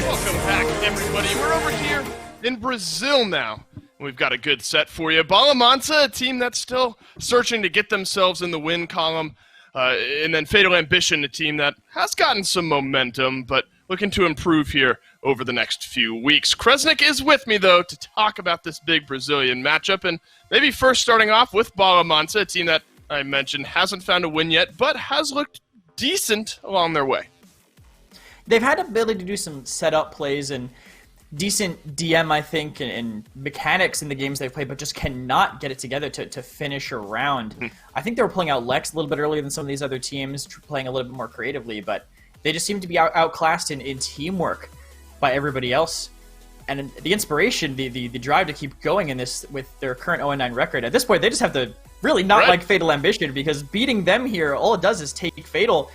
Welcome back, everybody. We're over here in Brazil now. We've got a good set for you. Bala Mansa, a team that's still searching to get themselves in the win column. And then Fatal Ambition, a team that has gotten some momentum, but looking to improve here over the next few weeks. Kresnik is with me, though, to talk about this big Brazilian matchup. And maybe first starting off with Bala Mansa, a team that I mentioned hasn't found a win yet, but has looked decent along their way. They've had the ability to do some setup plays and decent DM, I think, and mechanics in the games they've played, but just cannot get it together to finish a round. I think they were pulling out Lex a little bit earlier than some of these other teams, playing a little bit more creatively, but they just seem to be outclassed in teamwork by everybody else. And the inspiration, the drive to keep going in this with their current 0-9 record, at this point, they just have to really not like Fatal Ambition, because beating them here, all it does is take Fatal,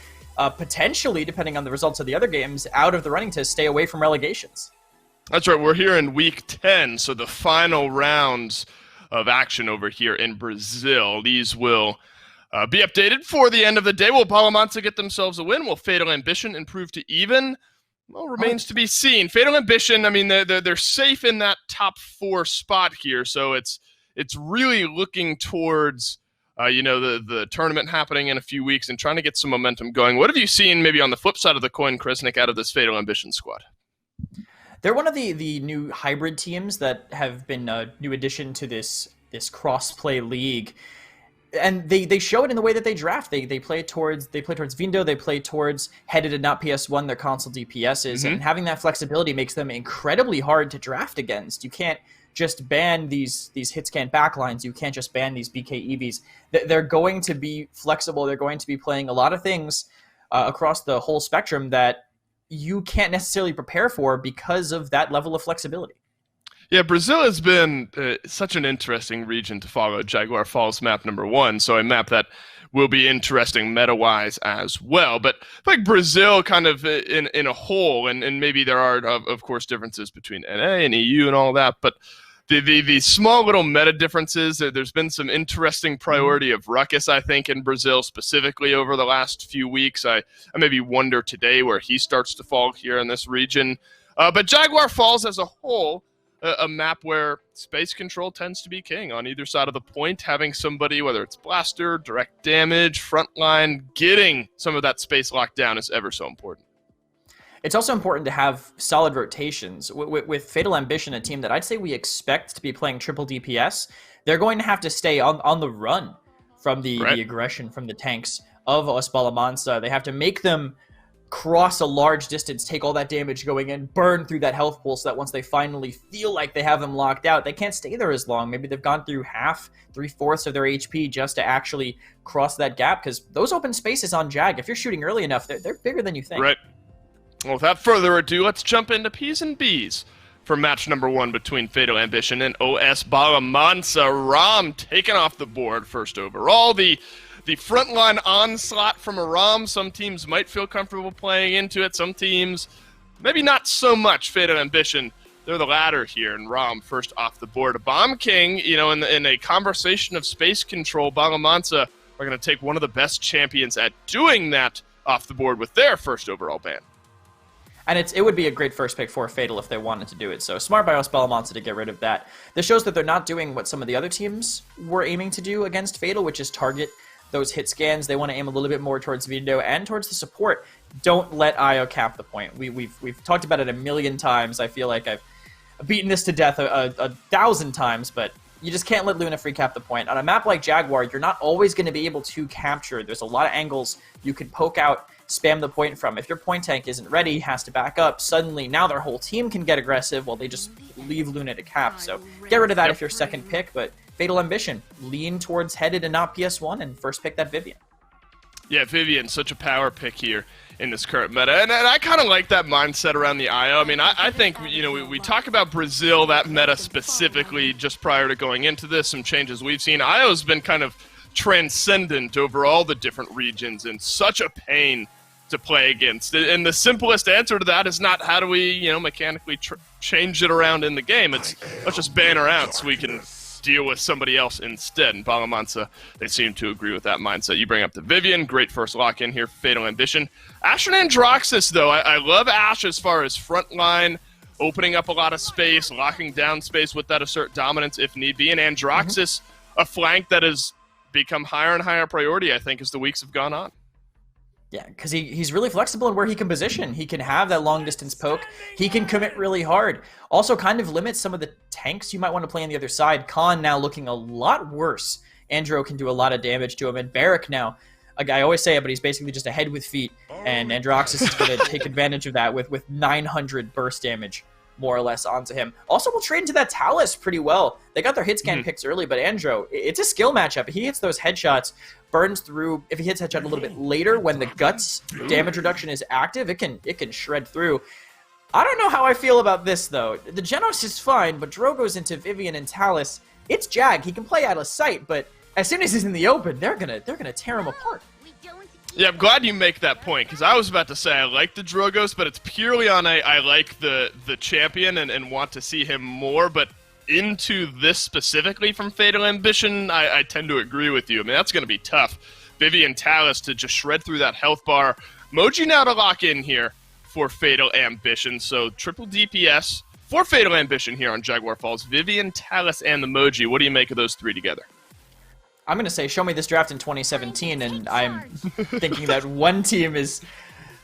potentially, depending on the results of the other games, out of the running to stay away from relegations. That's right. We're here in week 10, so the final rounds of action over here in Brazil. These will be updated for the end of the day. Will Bala Mansa get themselves a win? Will Fatal Ambition improve to even? Well, remains to be seen. Fatal Ambition, I mean, they're safe in that top 4 spot here, so it's really looking towards the tournament happening in a few weeks and trying to get some momentum going. What have you seen maybe on the flip side of the coin, Kresnik, out of this Fatal Ambition squad? They're one of the new hybrid teams that have been a new addition to this cross-play league. And they show it in the way that they draft. They play towards Vindo, they play towards headed and not PS1, their console DPSs, and having that flexibility makes them incredibly hard to draft against. You can't just ban these hitscan backlines. You can't just ban these BK EVs. They're going to be flexible. They're going to be playing a lot of things across the whole spectrum that you can't necessarily prepare for because of that level of flexibility. Yeah, Brazil has been such an interesting region to follow. Jaguar Falls map number 1, so a map that will be interesting meta-wise as well. But like Brazil kind of in a whole, and maybe there are, of course, differences between NA and EU and all that, but the small little meta differences, there's been some interesting priority of Ruckus, I think, in Brazil specifically over the last few weeks. I maybe wonder today where he starts to fall here in this region. But Jaguar Falls as a whole, a map where space control tends to be king on either side of the point, having somebody, whether it's blaster, direct damage, frontline, getting some of that space locked down is ever so important. It's also important to have solid rotations. With Fatal Ambition, a team that I'd say we expect to be playing triple DPS, they're going to have to stay on the run from the aggression from the tanks of Bala Mansa. They have to make them cross a large distance, take all that damage going in, burn through that health pool, so that once they finally feel like they have them locked out, they can't stay there as long. Maybe they've gone through half, 3/4 of their HP just to actually cross that gap, because those open spaces on Jag, if you're shooting early enough, they're bigger than you think. Right. Well, without further ado, let's jump into P's and B's for match number 1 between Fatal Ambition and OS Bala Mansa. Ram taken off the board first overall. The frontline onslaught from a Ram, some teams might feel comfortable playing into it. Some teams, maybe not so much. Fatal Ambition, they're the latter here, and Ram first off the board. A Bomb King, in a conversation of space control, Bala Mansa are going to take one of the best champions at doing that off the board with their first overall ban. And it would be a great first pick for Fatal if they wanted to do it. So smart by Bala Mansa to get rid of that. This shows that they're not doing what some of the other teams were aiming to do against Fatal, which is target those hit scans. They want to aim a little bit more towards Vindo and towards the support. Don't let IO cap the point. We've talked about it a million times. I feel like I've beaten this to death a 1,000 times, but you just can't let Luna free cap the point. On a map like Jaguar, you're not always going to be able to capture. There's a lot of angles you could poke out, spam the point from. If your point tank isn't ready, has to back up, suddenly now their whole team can get aggressive while they just leave Luna to cap. So get rid of that if you're second pick, but Fatal Ambition, lean towards headed and not PS1, and first pick that Vivian. Yeah, Vivian, such a power pick here in this current meta. And I kind of like that mindset around the IO. I mean, I think, we talk about Brazil, that meta specifically, just prior to going into this, some changes we've seen. IO's been kind of transcendent over all the different regions and such a pain to play against. And the simplest answer to that is not how do we, mechanically change it around in the game. It's let's just ban her out so we can just deal with somebody else instead. And Bala Mansa, they seem to agree with that mindset. You bring up the Vivian, great first lock in here, Fatal Ambition. Ash and Androxus, though, I love Ash as far as front line, opening up a lot of space, locking down space with that assert dominance if need be. And Androxus, a flank that has become higher and higher priority, I think, as the weeks have gone on. Yeah, because he's really flexible in where he can position. He can have that long-distance poke. He can commit really hard. Also kind of limits some of the tanks you might want to play on the other side. Khan now looking a lot worse. Andro can do a lot of damage to him. And Barrack now, I always say it, but he's basically just a head with feet. And Androxus is going to take advantage of that with 900 burst damage, more or less, onto him. Also, we'll trade into that Talus pretty well. They got their hit scan picks early, but Andro, it's a skill matchup. If he hits those headshots, burns through. If he hits headshot a little bit later when the guts damage reduction is active, it can shred through. I don't know how I feel about this, though. The Genos is fine, but Drogo's into Vivian and Talus. It's Jag. He can play out of sight, but as soon as he's in the open, they're gonna tear him apart. Yeah, I'm glad you make that point, because I was about to say I like the Drogos, but it's purely on I like the champion and want to see him more, but into this specifically from Fatal Ambition, I tend to agree with you. I mean, that's going to be tough. Vivian Talus to just shred through that health bar. Moji now to lock in here for Fatal Ambition, so triple DPS for Fatal Ambition here on Jaguar Falls. Vivian, Talus, and the Moji. What do you make of those three together? I'm going to say, show me this draft in 2017, and I'm thinking that one team is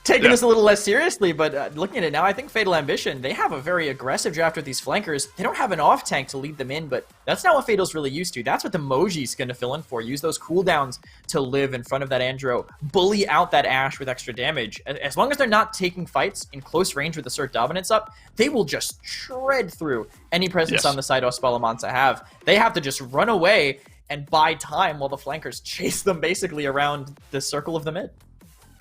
taking this a little less seriously, but looking at it now, I think Fatal Ambition, they have a very aggressive draft with these flankers. They don't have an off-tank to lead them in, but that's not what Fatal's really used to. That's what the Moji's going to fill in for. Use those cooldowns to live in front of that Andro, bully out that Ashe with extra damage. As long as they're not taking fights in close range with Assert Dominance up, they will just shred through any presence on the side Bala Mansa have. They have to just run away and buy time while the flankers chase them basically around the circle of the mid.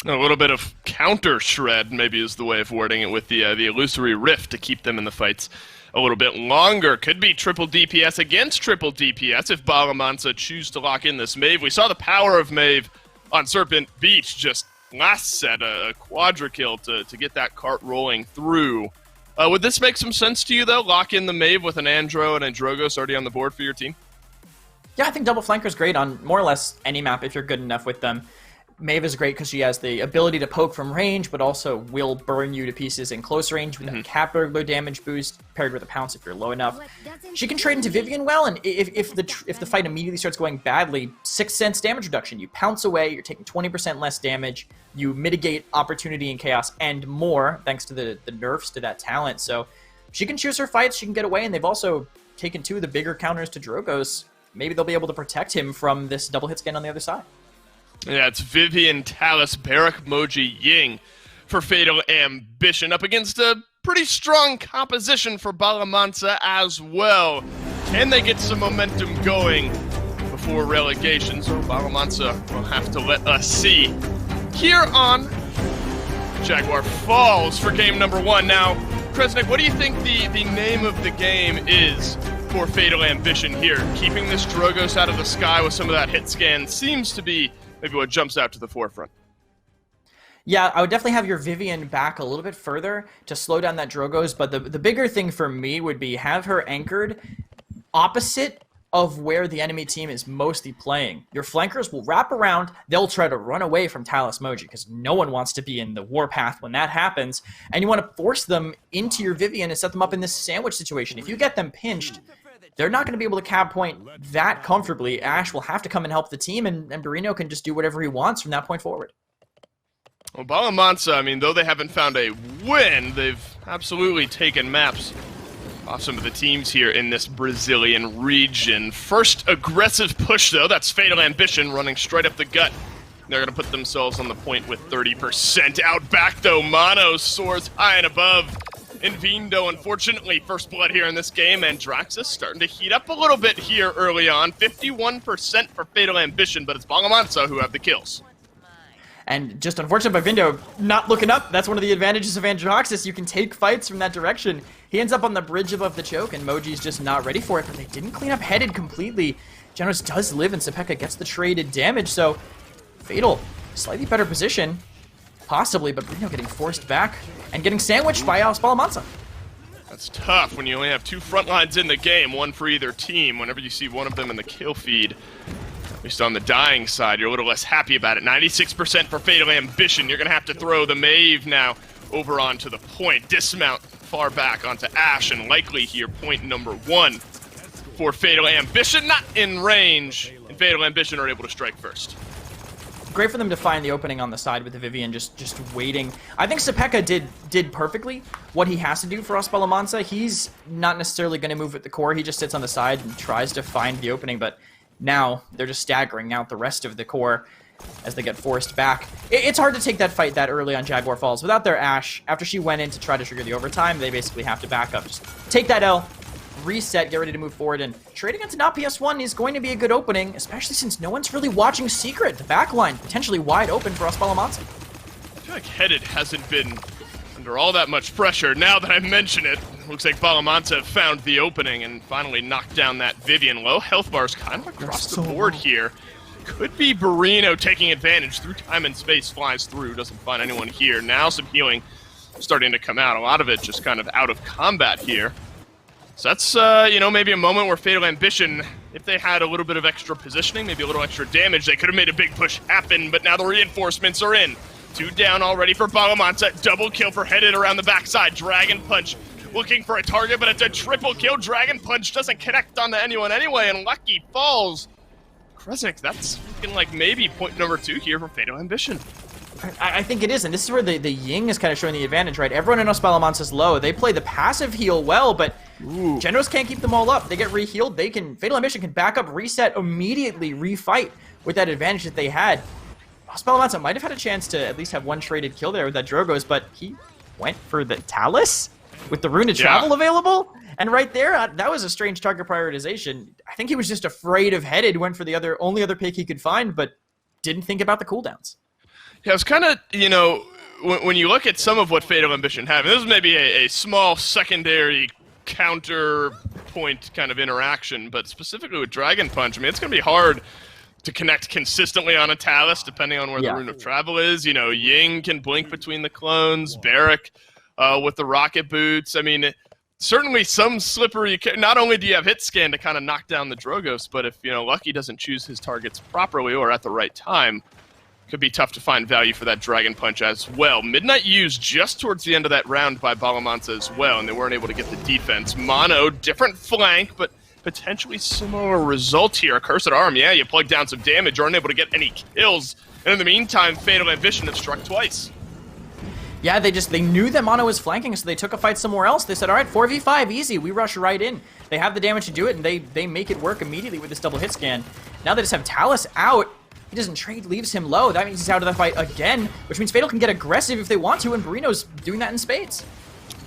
A little bit of counter shred, maybe is the way of wording it, with the illusory rift to keep them in the fights a little bit longer. Could be triple DPS against triple DPS if Bala Mansa choose to lock in this Maeve. We saw the power of Maeve on Serpent Beach just last set, a quadra kill to get that cart rolling through. Would this make some sense to you, though? Lock in the Maeve with an Andro and a Drogos already on the board for your team? Yeah, I think double flanker's great on more or less any map if you're good enough with them. Maeve is great because she has the ability to poke from range, but also will burn you to pieces in close range with a cap burglar damage boost paired with a pounce if you're low enough. She can trade into Vivian well, and if the fight immediately starts going badly, 6 cents damage reduction. You pounce away, you're taking 20% less damage, you mitigate opportunity and chaos and more thanks to the nerfs to that talent. So she can choose her fights, she can get away, and they've also taken 2 of the bigger counters to Drogos. Maybe they'll be able to protect him from this double hit scan on the other side. Yeah, it's Vivian, Talus, Barrack, Moji, Ying for Fatal Ambition up against a pretty strong composition for Bala Mansa as well. Can they get some momentum going before relegation? So Bala Mansa will have to let us see here on Jaguar Falls for game number 1. Now, Kresnik, what do you think the name of the game is for Fatal Ambition here? Keeping this Drogos out of the sky with some of that hit scan seems to be maybe what jumps out to the forefront. Yeah, I would definitely have your Vivian back a little bit further to slow down that Drogos, but the bigger thing for me would be have her anchored opposite of where the enemy team is mostly playing. Your flankers will wrap around, they'll try to run away from Talus Moji, because no one wants to be in the warpath when that happens, and you want to force them into your Vivian and set them up in this sandwich situation. If you get them pinched, they're not going to be able to cab point that comfortably. Ashe will have to come and help the team, and Barino can just do whatever he wants from that point forward. Well, Bala Mansa, I mean, though they haven't found a win, they've absolutely taken maps off some of the teams here in this Brazilian region. First aggressive push, though, that's Fatal Ambition running straight up the gut. They're going to put themselves on the point with 30%. Out back, though, Mono soars high and above. Invindo, unfortunately, first blood here in this game, and Draxus starting to heat up a little bit here early on. 51% for Fatal Ambition, but it's Bala Mansa who have the kills. And just unfortunate by Vindo not looking up. That's one of the advantages of Androxus. You can take fights from that direction. He ends up on the bridge above the choke, and Moji's just not ready for it, but they didn't clean up headed completely. Genos does live, and Sepeka gets the traded damage, so Fatal, slightly better position, possibly, but Bruno getting forced back and getting sandwiched by Bala Mansa. That's tough when you only have 2 front lines in the game, one for either team. Whenever you see one of them in the kill feed, at least on the dying side, you're a little less happy about it. 96% for Fatal Ambition. You're going to have to throw the Maeve now over onto the point. Dismount far back onto Ash, and likely here, point number 1 for Fatal Ambition. Not in range, and Fatal Ambition are able to strike first. Great for them to find the opening on the side with the Vivian just waiting. I think Sepeka did perfectly what he has to do for Bala Mansa. He's not necessarily going to move at the core. He just sits on the side and tries to find the opening, but now they're just staggering out the rest of the core as they get forced back. It's hard to take that fight that early on Jaguar Falls. Without their Ashe, after she went in to try to trigger the overtime, they basically have to back up. Just take that L, reset, get ready to move forward, and trading into not PS1 is going to be a good opening, especially since no one's really watching Secret. The backline potentially wide open for Bala Mansa. I feel like Headed hasn't been under all that much pressure. Now that I mention it, looks like Bala Mansa have found the opening and finally knocked down that Vivian. Low health bars kind of across the board here. Could be Barino taking advantage through time and space, flies through, doesn't find anyone here. Now some healing starting to come out. A lot of it just kind of out of combat here. So that's, you know, maybe a moment where Fatal Ambition, if they had a little bit of extra positioning, maybe a little extra damage, they could have made a big push happen, but now the reinforcements are in. 2 down already for Bala Mansa. Double kill for Headed around the backside. Dragon Punch looking for a target, but it's a triple kill. Dragon Punch doesn't connect onto anyone anyway, and Lucky falls. Kresnik, that's looking like maybe point number 2 here for Fatal Ambition. I think it is, and this is where the Ying is kind of showing the advantage, right? Everyone in Bala Mansa's low. They play the passive heal well, but Generals can't keep them all up. They get re-healed. Fatal Ambition can back up, reset, immediately refight with that advantage that they had. Bala Mansa might have had a chance to at least have one traded kill there with that Drogoz, but he went for the Talus with the Rune of Travel available. And right there, that was a strange target prioritization. I think he was just afraid of Headed, went for the only other pick he could find, but didn't think about the cooldowns. Yeah, it's kind of, you know, when you look at some of what Fatal Ambition have, this is maybe a small secondary counterpoint kind of interaction, but specifically with Dragon Punch, I mean, it's going to be hard to connect consistently on a Talus, depending on where the Rune of Travel is. You know, Ying can blink between the clones, Barrack with the rocket boots. I mean, certainly some slippery, not only do you have hit scan to kind of knock down the Drogoz, but if, you know, Lucky doesn't choose his targets properly or at the right time, could be tough to find value for that Dragon Punch as well. Midnight used just towards the end of that round by Bala Mansa as well, and they weren't able to get the defense. Mono, different flank, but potentially similar result here. Cursed Arm, yeah, you plug down some damage, aren't able to get any kills. And in the meantime, Fatal Ambition have struck twice. Yeah, they knew that Mono was flanking, so they took a fight somewhere else. They said, all right, 4v5, easy. We rush right in. They have the damage to do it, and they make it work immediately with this double hit scan. Now they just have Talus out. He doesn't trade, leaves him low. That means he's out of the fight again, which means Fatal can get aggressive if they want to, and Barino's doing that in spades.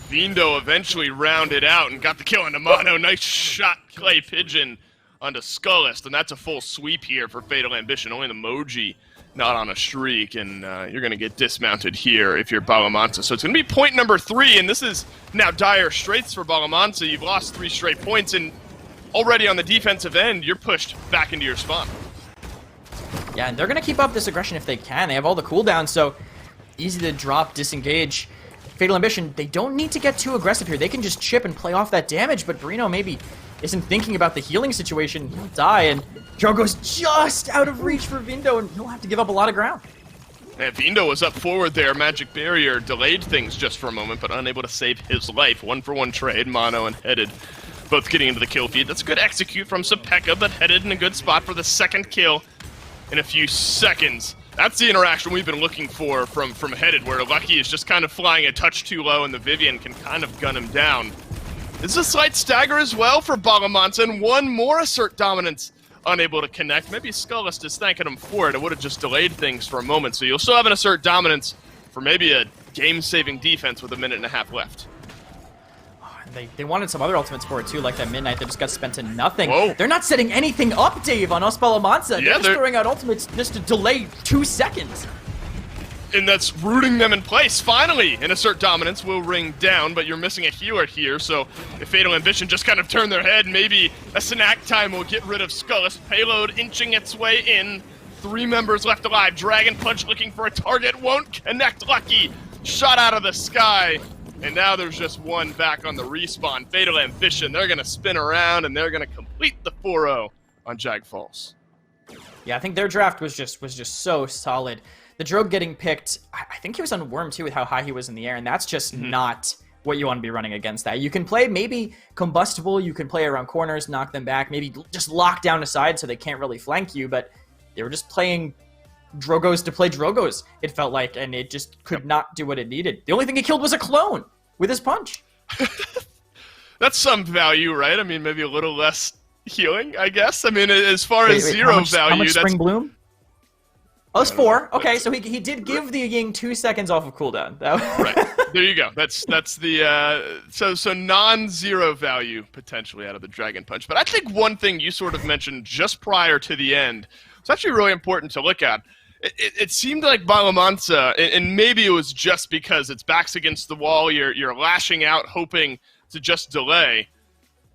Vindo eventually rounded out and got the kill onto Mono. Nice shot, Clay Pigeon onto Skullist, and that's a full sweep here for Fatal Ambition. Only the Moji not on a streak, and you're going to get dismounted here if you're Bala Mansa. So it's going to be point number 3, and this is now dire straits for Bala Mansa. You've lost 3 straight points, and already on the defensive end, you're pushed back into your spawn. Yeah, and they're going to keep up this aggression if they can. They have all the cooldowns, so easy to drop, disengage. Fatal Ambition, they don't need to get too aggressive here. They can just chip and play off that damage, but Barino maybe isn't thinking about the healing situation. He'll die, and Drogo's just out of reach for Vindo, and he'll have to give up a lot of ground. Yeah, Vindo was up forward there. Magic Barrier delayed things just for a moment, but unable to save his life. 1-for-1 trade, Mono and Headed both getting into the kill feed. That's a good execute from Sepeka, but Headed in a good spot for the second kill in a few seconds. That's the interaction we've been looking for from Headed, where Lucky is just kind of flying a touch too low and the Vivian can kind of gun him down. This is a slight stagger as well for Bala Mansa, and one more assert dominance unable to connect. Maybe Skullist is thanking him for it. It would have just delayed things for a moment, so you'll still have an assert dominance for maybe a game-saving defense with 1.5 minutes left. They wanted some other ultimates for it too, like that Midnight that just got spent to nothing. Whoa. They're not setting anything up, Dave, on Bala Mansa. Yeah, they're just throwing out ultimates just to delay 2 seconds. And that's rooting them in place. Finally, an assert dominance will ring down, but you're missing a healer here, so if Fatal Ambition just kind of turn their head, maybe a snack time will get rid of Skullist. Payload inching its way in. 3 members left alive. Dragon Punch looking for a target, won't connect. Lucky. Shot out of the sky. And now there's just one back on the respawn. Fatal Ambition, they're going to spin around, and they're going to complete the 4-0 on Jag Falls. Yeah, I think their draft was just so solid. The Drogue getting picked, I think he was on Worm too with how high he was in the air, and that's just not what you want to be running against that. You can play maybe Combustible, you can play around corners, knock them back, maybe just lock down a side so they can't really flank you, but they were just playing Drogos to play Drogos, it felt like, and it just could not do what it needed. The only thing he killed was a clone with his punch. That's some value, right? I mean, maybe a little less healing, I guess. I mean, as far as zero value, how much that's... Spring Bloom? Oh, it's 4. Okay, so he did give the Ying 2 seconds off of cooldown. Right. There you go. That's the so non-zero value potentially out of the Dragon Punch. But I think one thing you sort of mentioned just prior to the end was actually really important to look at. It seemed like Bala Mansa, and maybe it was just because its back's against the wall, you're lashing out, hoping to just delay.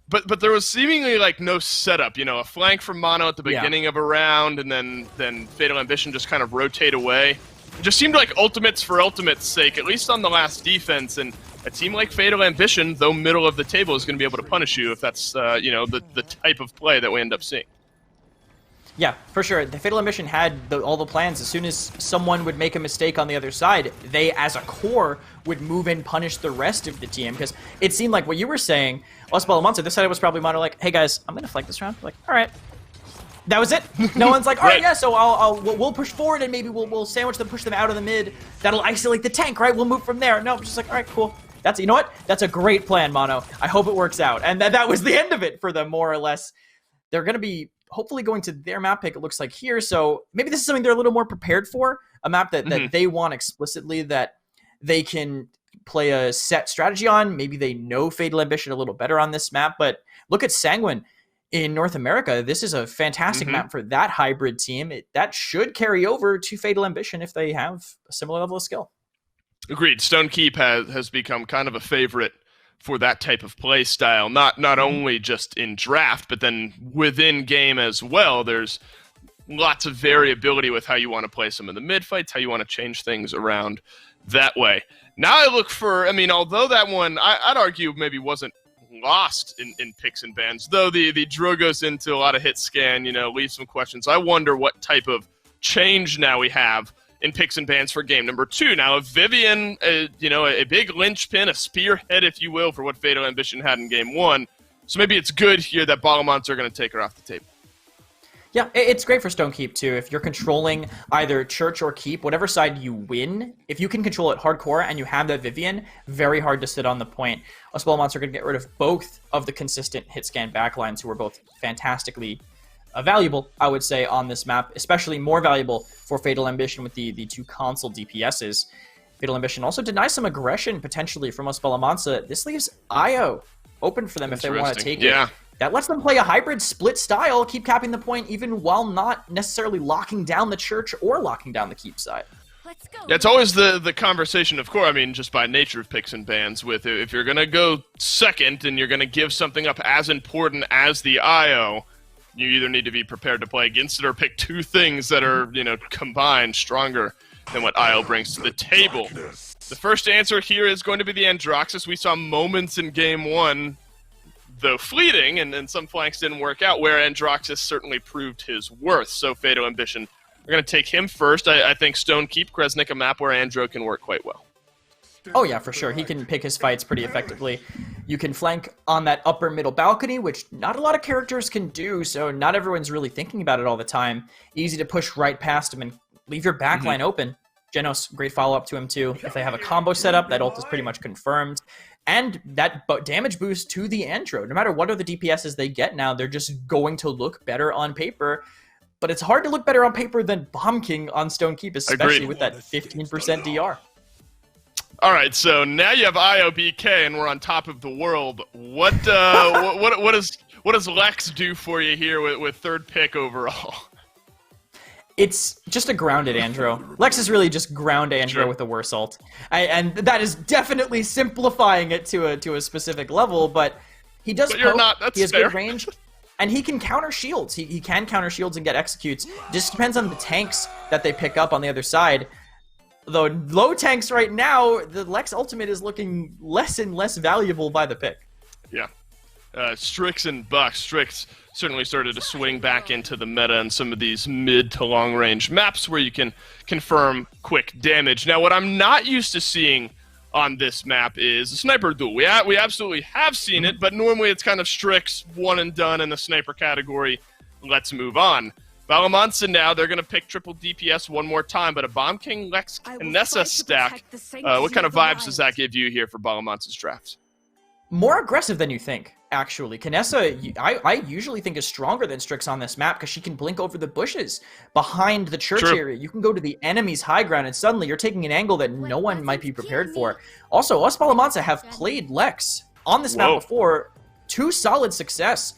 But there was seemingly like no setup, you know, a flank from Mono at the beginning of a round, and then Fatal Ambition just kind of rotate away. It just seemed like ultimates for ultimate's sake, at least on the last defense, and it seemed like Fatal Ambition, though middle of the table, is going to be able to punish you if that's, you know, the type of play that we end up seeing. Yeah, for sure. The Fatal Ambition had all the plans. As soon as someone would make a mistake on the other side, they, as a core, would move in, punish the rest of the team. Because it seemed like what you were saying, us Bala Mansa, this side was probably Mono like, hey guys, I'm going to flank this round. Like, all right. That was it. No one's like, all right, yeah, so we'll push forward and maybe we'll sandwich them, push them out of the mid. That'll isolate the tank, right? We'll move from there. No, just like, all right, cool. That's, you know what? That's a great plan, Mono. I hope it works out. And that was the end of it for them, more or less. They're going to be hopefully going to their map pick, it looks like here. So maybe this is something they're a little more prepared for, a map that they want explicitly, that they can play a set strategy on. Maybe they know Fatal Ambition a little better on this map, but look at Sanguine in North America. This is a fantastic map for that hybrid team. That should carry over to Fatal Ambition if they have a similar level of skill. Agreed. Stone Keep has become kind of a favorite for that type of play style, not only just in draft, but then within game as well. There's lots of variability with how you want to play some of the mid fights, how you want to change things around that way. Now I look for, I mean, although that one, I'd argue maybe wasn't lost in picks and bans, though the Drogos into a lot of hit scan, you know, leaves some questions. I wonder what type of change now we have in picks and bans for game number 2. Now, if Vivian, you know, a big linchpin, a spearhead, if you will, for what Fatal Ambition had in game 1, so maybe it's good here that Bala Mansa are going to take her off the table. Yeah, it's great for Stone Keep, too. If you're controlling either Church or Keep, whatever side you win, if you can control it hardcore and you have that Vivian, very hard to sit on the point. Us Bala Mansa are going to get rid of both of the consistent hit scan backlines, who are both fantastically valuable, I would say, on this map, especially more valuable for Fatal Ambition with the 2 console DPSs. Fatal Ambition also denies some aggression, potentially, from us Bala Mansa. This leaves IO open for them if they want to take it. That lets them play a hybrid split style, keep capping the point, even while not necessarily locking down the Church or locking down the Keep side. Let's go. Yeah, it's always the conversation, of course, I mean, just by nature of picks and bans, with if you're going to go second and you're going to give something up as important as the IO, you either need to be prepared to play against it or pick 2 things that are, you know, combined stronger than what IO brings to the table. The first answer here is going to be the Androxus. We saw moments in game 1, though fleeting, and some flanks didn't work out, where Androxus certainly proved his worth. So Fatal Ambition, we're going to take him first. I think Stone Keep, Kresnik, a map where Andro can work quite well. Oh yeah, for sure. He can pick his fights pretty effectively. You can flank on that upper middle balcony, which not a lot of characters can do, so not everyone's really thinking about it all the time. Easy to push right past him and leave your backline open. Genos, great follow-up to him too. If they have a combo set up, that ult is pretty much confirmed. And that damage boost to the Andro. No matter what other DPSs they get now, they're just going to look better on paper. But it's hard to look better on paper than Bomb King on Stone Keep, especially with that 15% DR. All right, so now you have IOBK, and we're on top of the world. What does Lex do for you here with 3rd pick overall? It's just a grounded Andro. Lex is really just ground Andro with a worse ult. And that is definitely simplifying it to a specific level, but he does poke, he has good range, and he can counter shields. He can counter shields and get executes. Just depends on the tanks that they pick up on the other side. Though low tanks right now, the Lex Ultimate is looking less and less valuable by the pick. Yeah. Strix and Buck. Strix certainly started to swing back into the meta in some of these mid to long range maps where you can confirm quick damage. Now, what I'm not used to seeing on this map is a sniper duel. We absolutely have seen it, but normally it's kind of Strix, one and done in the sniper category. Let's move on. Bala Mansa now, they're going to pick triple DPS one more time, but a Bomb King Lex Nessa stack. What kind of vibes does that give you here for Bala Mansa's draft? More aggressive than you think, actually. Kinessa, I usually think is stronger than Strix on this map because she can blink over the bushes behind the church area. You can go to the enemy's high ground, and suddenly you're taking an angle that no one might be prepared for. Also, us Bala Mansa have played Lex on this map before. 2 solid success.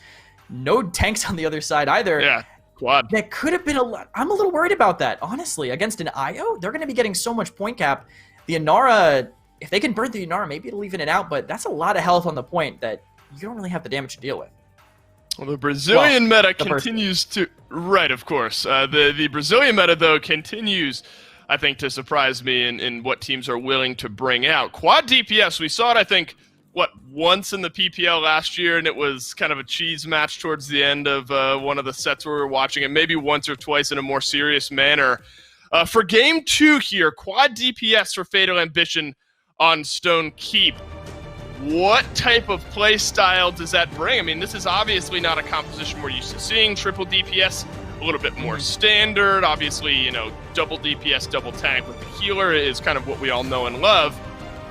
No tanks on the other side either. Yeah, quad. That could have been a lot. I'm a little worried about that, honestly. Against an IO, they're going to be getting so much point cap. The Inara, if they can burn the Inara, maybe it'll even it out, but that's a lot of health on the point that you don't really have the damage to deal with. Well, the Brazilian meta continues to... Right, of course. The Brazilian meta, though, continues, I think, to surprise me in what teams are willing to bring out. Quad DPS, we saw it, I think, once in the PPL last year, and it was kind of a cheese match towards the end of one of the sets where we were watching it, maybe once or twice in a more serious manner. For Game 2 here, Quad DPS for Fatal Ambition on Stone Keep. What type of play style does that bring? I mean, this is obviously not a composition we're used to seeing. Triple DPS, a little bit more standard. Obviously, you know, double DPS, double tank with the healer is kind of what we all know and love.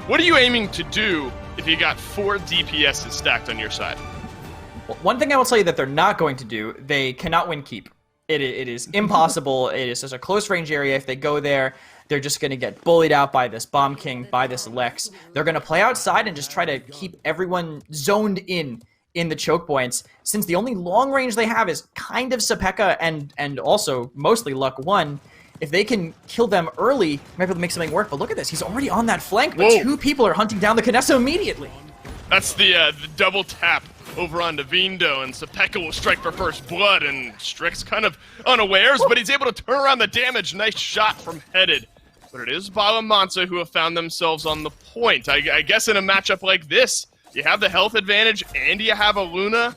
What are you aiming to do if you got 4 DPSs stacked on your side? Well, one thing I will tell you that they're not going to do, they cannot win keep. It is impossible. It is such a close range area. If they go there, they're just going to get bullied out by this Bomb King, by this Lex. They're going to play outside and just try to keep everyone zoned in the choke points. Since the only long range they have is kind of Sepeka and also mostly Luck 1, if they can kill them early, maybe they'll make something work. But look at this. He's already on that flank, but 2 people are hunting down the Kinessa immediately. That's the double tap over on Vindo, and Sepeka will strike for first blood, and Strix kind of unawares, but he's able to turn around the damage. Nice shot from Headed. But it is Bala Mansa who have found themselves on the point. I guess in a matchup like this, you have the health advantage and you have a Luna.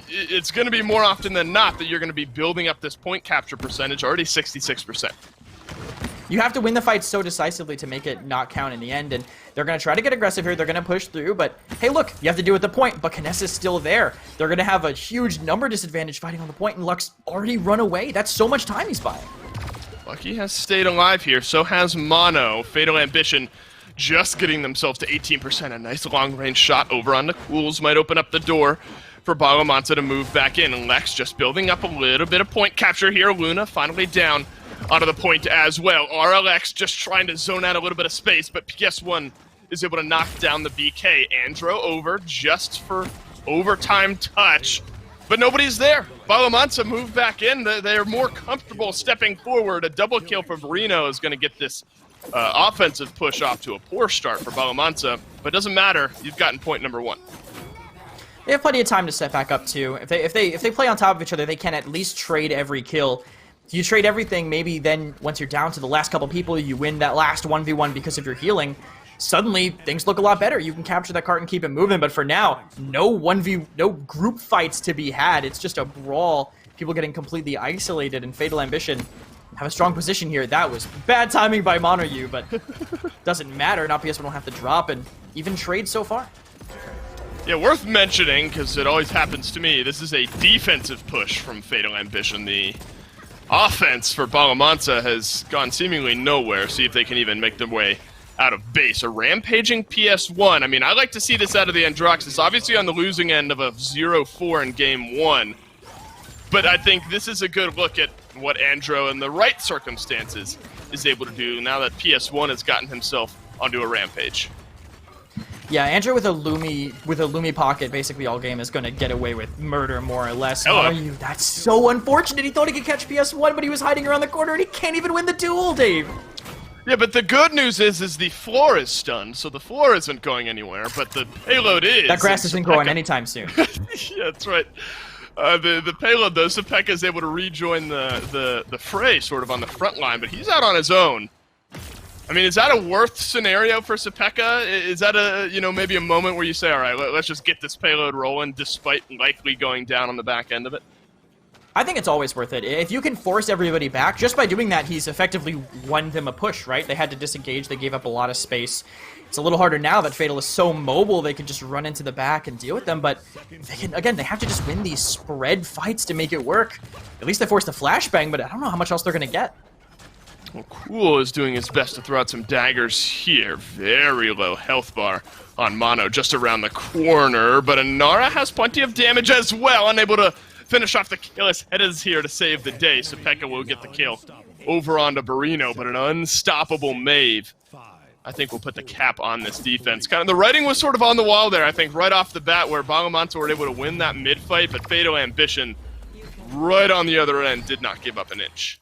It's going to be more often than not that you're going to be building up this point capture percentage, already 66%. You have to win the fight so decisively to make it not count in the end, and they're going to try to get aggressive here. They're going to push through, but hey, look, you have to do with the point, but Kinessa's still there. They're going to have a huge number disadvantage fighting on the point, and Luck's already run away. That's so much time he's buying. Lucky has stayed alive here, so has Mono. Fatal Ambition just getting themselves to 18%. A nice long-range shot over on the Cools might open up the door for Bala Mansa to move back in. And Lex just building up a little bit of point capture here. Luna finally down onto the point as well. RLX just trying to zone out a little bit of space, but PS1 is able to knock down the BK. Andro over just for overtime touch, but nobody's there. Bala Mansa moved back in. They're more comfortable stepping forward. A double kill for Verino is going to get this offensive push off to a poor start for Bala Mansa, but it doesn't matter. You've gotten point number 1. They have plenty of time to set back up too. If they play on top of each other, they can at least trade every kill. If you trade everything, maybe then once you're down to the last couple people, you win that last 1v1 because of your healing. Suddenly, things look a lot better. You can capture that cart and keep it moving, but for now, no group fights to be had. It's just a brawl. People getting completely isolated, and Fatal Ambition have a strong position here. That was bad timing by Monoyu, but doesn't matter. Now PS1 will have to drop and even trade so far. Yeah, worth mentioning, because it always happens to me, this is a defensive push from Fatal Ambition. The offense for Bala Mansa has gone seemingly nowhere. See if they can even make their way out of base. A rampaging PS1. I mean, I like to see this out of the Androxus. Obviously on the losing end of a 0-4 in Game 1. But I think this is a good look at what Andro in the right circumstances is able to do now that PS1 has gotten himself onto a rampage. Yeah, Andrew with a Lumi pocket basically all game is going to get away with murder, more or less. Monoyu, that's so unfortunate. He thought he could catch PS1, but he was hiding around the corner, and he can't even win the duel, Dave. Yeah, but the good news is the floor is stunned, so the floor isn't going anywhere, but the payload is. That grass isn't growing anytime soon. Yeah, that's right. The payload, though, Sepeka is able to rejoin the fray sort of on the front line, but he's out on his own. I mean, is that a worth scenario for Sepeka? Is that maybe a moment where you say, all right, let's just get this payload rolling despite likely going down on the back end of it? I think it's always worth it. If you can force everybody back, just by doing that, he's effectively won them a push, right? They had to disengage, they gave up a lot of space. It's a little harder now that Fatal is so mobile, they can just run into the back and deal with them, but they have to just win these spread fights to make it work. At least they forced a flashbang, but I don't know how much else they're going to get. Well, Cool is doing his best to throw out some daggers here. Very low health bar on Mono just around the corner, but Inara has plenty of damage as well, unable to finish off the kill. His head is here to save the day. Sepeka will get the kill over onto Barino, but an unstoppable Maeve, I think, will put the cap on this defense. Kind of the writing was sort of on the wall there, I think, right off the bat, where Bala Mansa were able to win that mid-fight, but Fatal Ambition, right on the other end, did not give up an inch.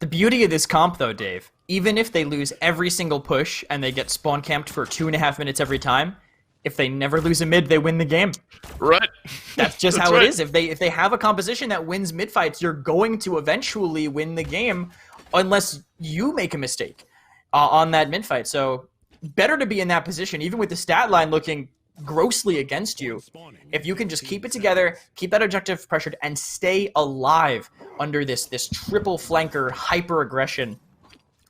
The beauty of this comp, though, Dave, even if they lose every single push and they get spawn camped for 2.5 minutes every time, if they never lose a mid, they win the game. Right. That's just how it is. If they have a composition that wins mid fights, you're going to eventually win the game unless you make a mistake on that mid fight. So better to be in that position, even with the stat line looking grossly against you. If you can just keep it together, keep that objective pressured, and stay alive under this triple flanker hyper aggression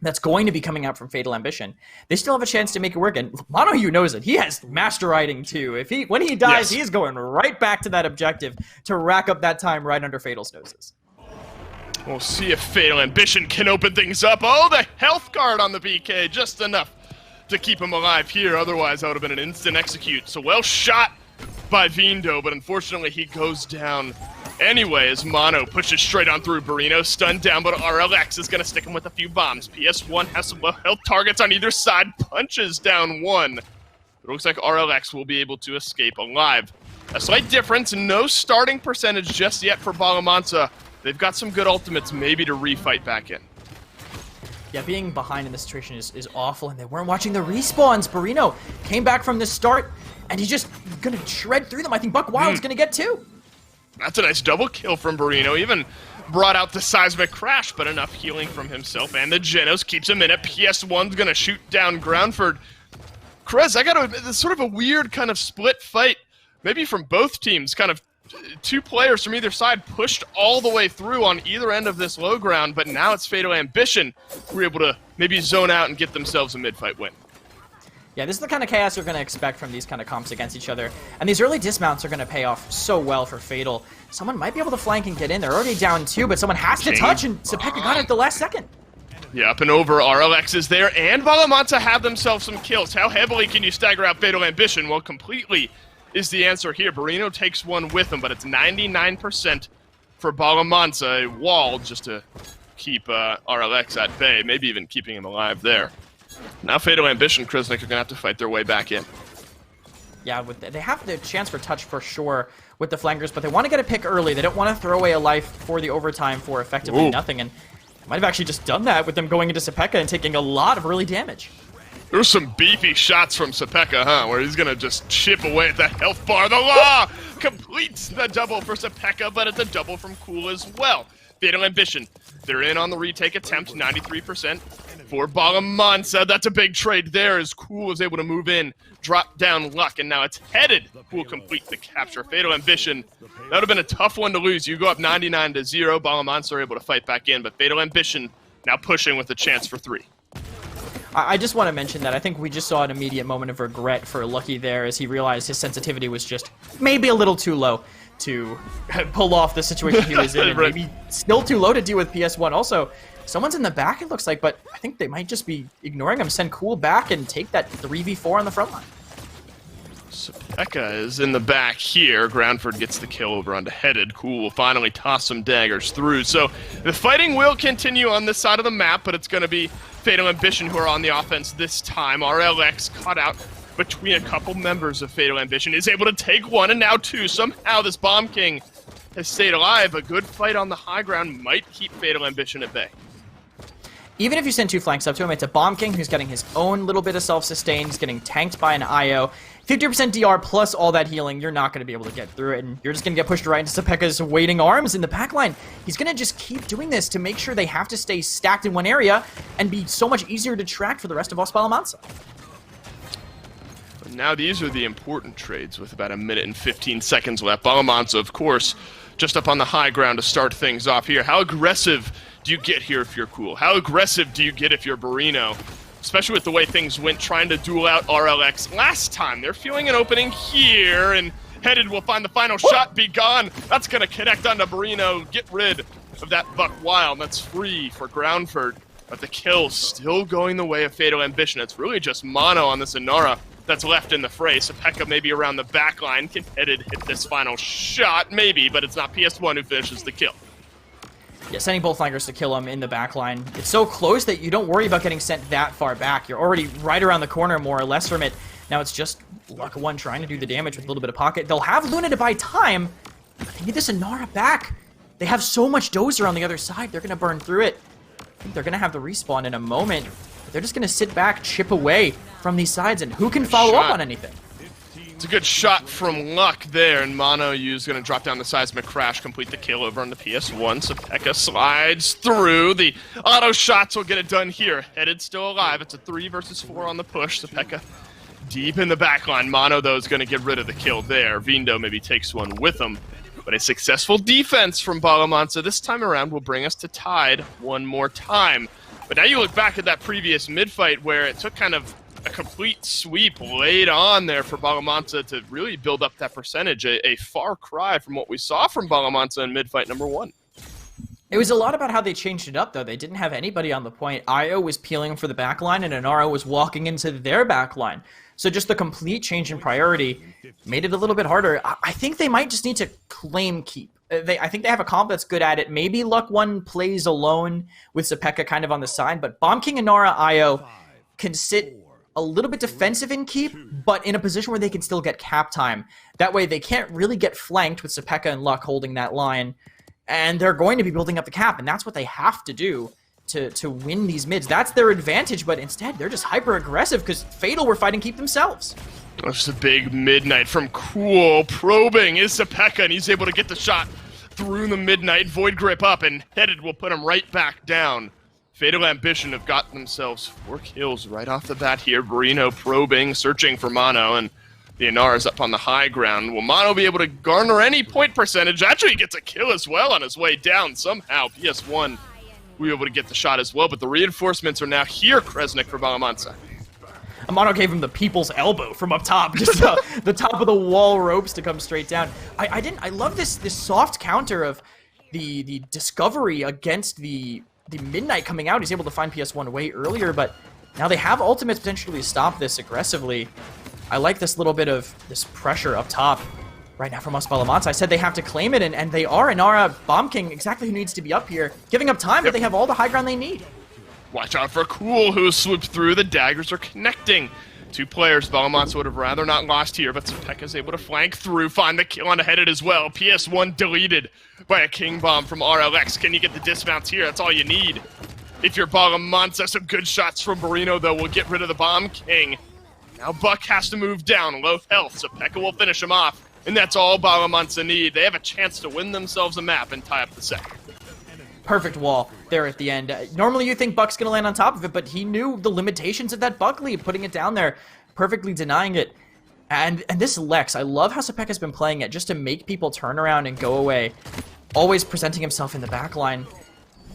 that's going to be coming out from Fatal Ambition, they still have a chance to make it work. And Monohu knows it. He has master riding too. When he dies, He is going right back to that objective to rack up that time right under Fatal's noses. We'll see if Fatal Ambition can open things up. Oh, the health guard on the BK, just enough to keep him alive here. Otherwise, that would have been an instant execute. So well shot by Vindo, but unfortunately he goes down anyway as Mono pushes straight on through Barino, stunned down, but RLX is going to stick him with a few bombs. PS1 has some low health targets on either side, punches down one. It looks like RLX will be able to escape alive. A slight difference, no starting percentage just yet for Bala Mansa. They've got some good ultimates maybe to refight back in. Yeah, being behind in this situation is awful, and they weren't watching the respawns. Barino came back from the start, and he's just going to shred through them. I think Buck Wild's going to get two. That's a nice double kill from Barino. Even brought out the seismic crash, but enough healing from himself and the Genos keeps him in it. PS1's going to shoot down Groundford. Krez, it's sort of a weird kind of split fight, maybe from both teams, kind of two players from either side pushed all the way through on either end of this low ground, but now it's Fatal Ambition who are able to maybe zone out and get themselves a mid-fight win. Yeah, this is the kind of chaos you're going to expect from these kind of comps against each other. And these early dismounts are going to pay off so well for Fatal. Someone might be able to flank and get in. They're already down two, but someone has to touch, and Sepeka got it at the last second. Yeah, up and over. RLX is there, and Bala Mansa have themselves some kills. How heavily can you stagger out Fatal Ambition? Well, completely is the answer here. Barino takes one with him, but it's 99% for Bala Mansa. A wall just to keep RLX at bay, maybe even keeping him alive there. Now Fatal Ambition, Krisnik are going to have to fight their way back in. Yeah, they have the chance for touch for sure with the flankers, but they want to get a pick early. They don't want to throw away a life for the overtime for effectively nothing, and they might have actually just done that with them going into Sepeka and taking a lot of early damage. There's some beefy shots from Sepeka, huh, where he's going to just chip away at the health bar. The Law completes the double for Sepeka, but it's a double from Cool as well. Fatal Ambition, they're in on the retake attempt, 93%. For Bala Mansa, that's a big trade there as Cool is able to move in, drop down Luck, and now it's Headed who will complete the capture. Fatal Ambition, that would have been a tough one to lose. You go up 99-0, Bala Mansa are able to fight back in, but Fatal Ambition now pushing with a chance for 3. I just want to mention that I think we just saw an immediate moment of regret for Lucky there as he realized his sensitivity was just maybe a little too low to pull off the situation he was in, and maybe still too low to deal with PS1. Also, someone's in the back, it looks like, but I think they might just be ignoring him. Send Cool back and take that 3v4 on the front line. Sepeka is in the back here. Groundford gets the kill over onto Headed. Cool will finally toss some daggers through. So the fighting will continue on this side of the map, but it's going to be Fatal Ambition who are on the offense this time. RLX caught out between a couple members of Fatal Ambition, is able to take one and now two. Somehow this Bomb King has stayed alive. A good fight on the high ground might keep Fatal Ambition at bay. even if you send 2 flanks up to him, it's a Bomb King who's getting his own little bit of self-sustain. He's getting tanked by an IO. 50% DR plus all that healing, you're not going to be able to get through it, and you're just going to get pushed right into Sepeka's waiting arms in the backline. He's going to just keep doing this to make sure they have to stay stacked in one area and be so much easier to track for the rest of Bala Mansa. Now these are the important trades with about 1 minute and 15 seconds left. Bala Mansa, of course, just up on the high ground to start things off here. How aggressive do you get here if you're cool? How aggressive do you get if you're Burino? Especially with the way things went trying to duel out RLX last time. They're feeling an opening here, and Headed will find the final shot, be gone. That's going to connect onto Burino, get rid of that Buck Wild. That's free for Groundford, but the kill still going the way of Fatal Ambition. It's really just mono on this Inara that's left in the fray. Sepeka maybe around the back line. Can Headed hit this final shot? Maybe, but it's not PS1 who finishes the kill. Yeah, sending both flankers to kill him in the back line. It's so close that you don't worry about getting sent that far back. You're already right around the corner, more or less, from it. Now it's just Luck 1 trying to do the damage with a little bit of pocket. They'll have Luna to buy time, but they need this Inara back. They have so much Dozer on the other side. They're going to burn through it. I think they're going to have the respawn in a moment. But they're just going to sit back, chip away from these sides, and who can follow up on anything? It's a good shot from Luck there, and Mono U's going to drop down the seismic crash, complete the kill over on the PS1. Sepeka slides through. The auto shots will get it done here. Headed still alive. It's a 3 versus 4 on the push. Sepeka deep in the backline. Mono, though, is going to get rid of the kill there. Vindo maybe takes one with him. But a successful defense from Bala Mansa this time around will bring us to tied one more time. But now you look back at that previous mid-fight where it took kind of a complete sweep laid on there for Bala Mansa to really build up that percentage. A far cry from what we saw from Bala Mansa in mid-fight number 1. It was a lot about how they changed it up, though. They didn't have anybody on the point. Io was peeling for the backline, and Inara was walking into their backline. So just the complete change in priority made it a little bit harder. I think they might just need to claim keep. I think they have a comp that's good at it. Maybe Luck 1 plays alone with Sepeka kind of on the side, but Bomb King, Inara, Io can sit a little bit defensive in keep, but in a position where they can still get cap time. That way they can't really get flanked with Sepeka and Luck holding that line, and they're going to be building up the cap, and that's what they have to do to win these mids. That's their advantage, but instead they're just hyper-aggressive because Fatal were fighting keep themselves. That's a big Midnight from Cool. Probing is Sepeka, and he's able to get the shot through the Midnight. Void Grip up, and Headed will put him right back down. Fatal Ambition have got themselves 4 kills right off the bat here. Burino probing, searching for Mono, and the Inara's up on the high ground. Will Mono be able to garner any point percentage? Actually, he gets a kill as well on his way down somehow. PS1 will be able to get the shot as well, but the reinforcements are now here, Kresnik, for Bala Mansa. Mono gave him the people's elbow from up top, just the top of the wall ropes to come straight down. I love this soft counter of the Discovery against the Midnight coming out. He's able to find PS1 way earlier, but now they have ultimates potentially to stop this aggressively. I like this little bit of this pressure up top right now from Bala Mansa. I said they have to claim it, and they are. Inara, Bomb King, exactly who needs to be up here, giving up time, but they have all the high ground they need. Watch out for Cool, who swooped through. The daggers are connecting. 2 players Bala Mansa would have rather not lost here, but Sepeka's able to flank through, find the kill on Headed as well. PS1 deleted by a King Bomb from RLX. Can you get the dismounts here? That's all you need. If you're Bala Mansa, some good shots from Burino, though, will get rid of the Bomb King. Now Buck has to move down, low health. Sepeka will finish him off, and that's all Bala Mansa need. They have a chance to win themselves a map and tie up the set. Perfect wall there at the end. Normally you think Buck's going to land on top of it, but he knew the limitations of that Buck lead, putting it down there, perfectly denying it. And this Lex, I love how Sepeka's been playing it just to make people turn around and go away, always presenting himself in the back line.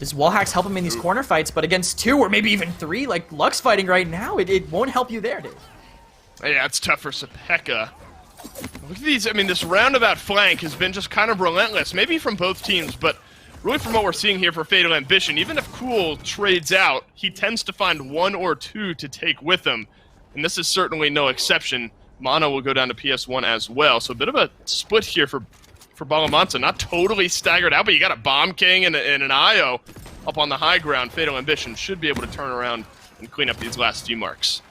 His wall hacks help him in these corner fights, but against 2 or maybe even 3, like Luck's fighting right now, it won't help you there, dude. Yeah, it's tough for Sepeka. Look at these, I mean, this roundabout flank has been just kind of relentless, maybe from both teams, but really from what we're seeing here for Fatal Ambition, even if Cool trades out, he tends to find 1 or 2 to take with him, and this is certainly no exception. Mono will go down to PS1 as well, so a bit of a split here for Bala Mansa. Not totally staggered out, but you got a Bomb King and an Io up on the high ground. Fatal Ambition should be able to turn around and clean up these last few marks.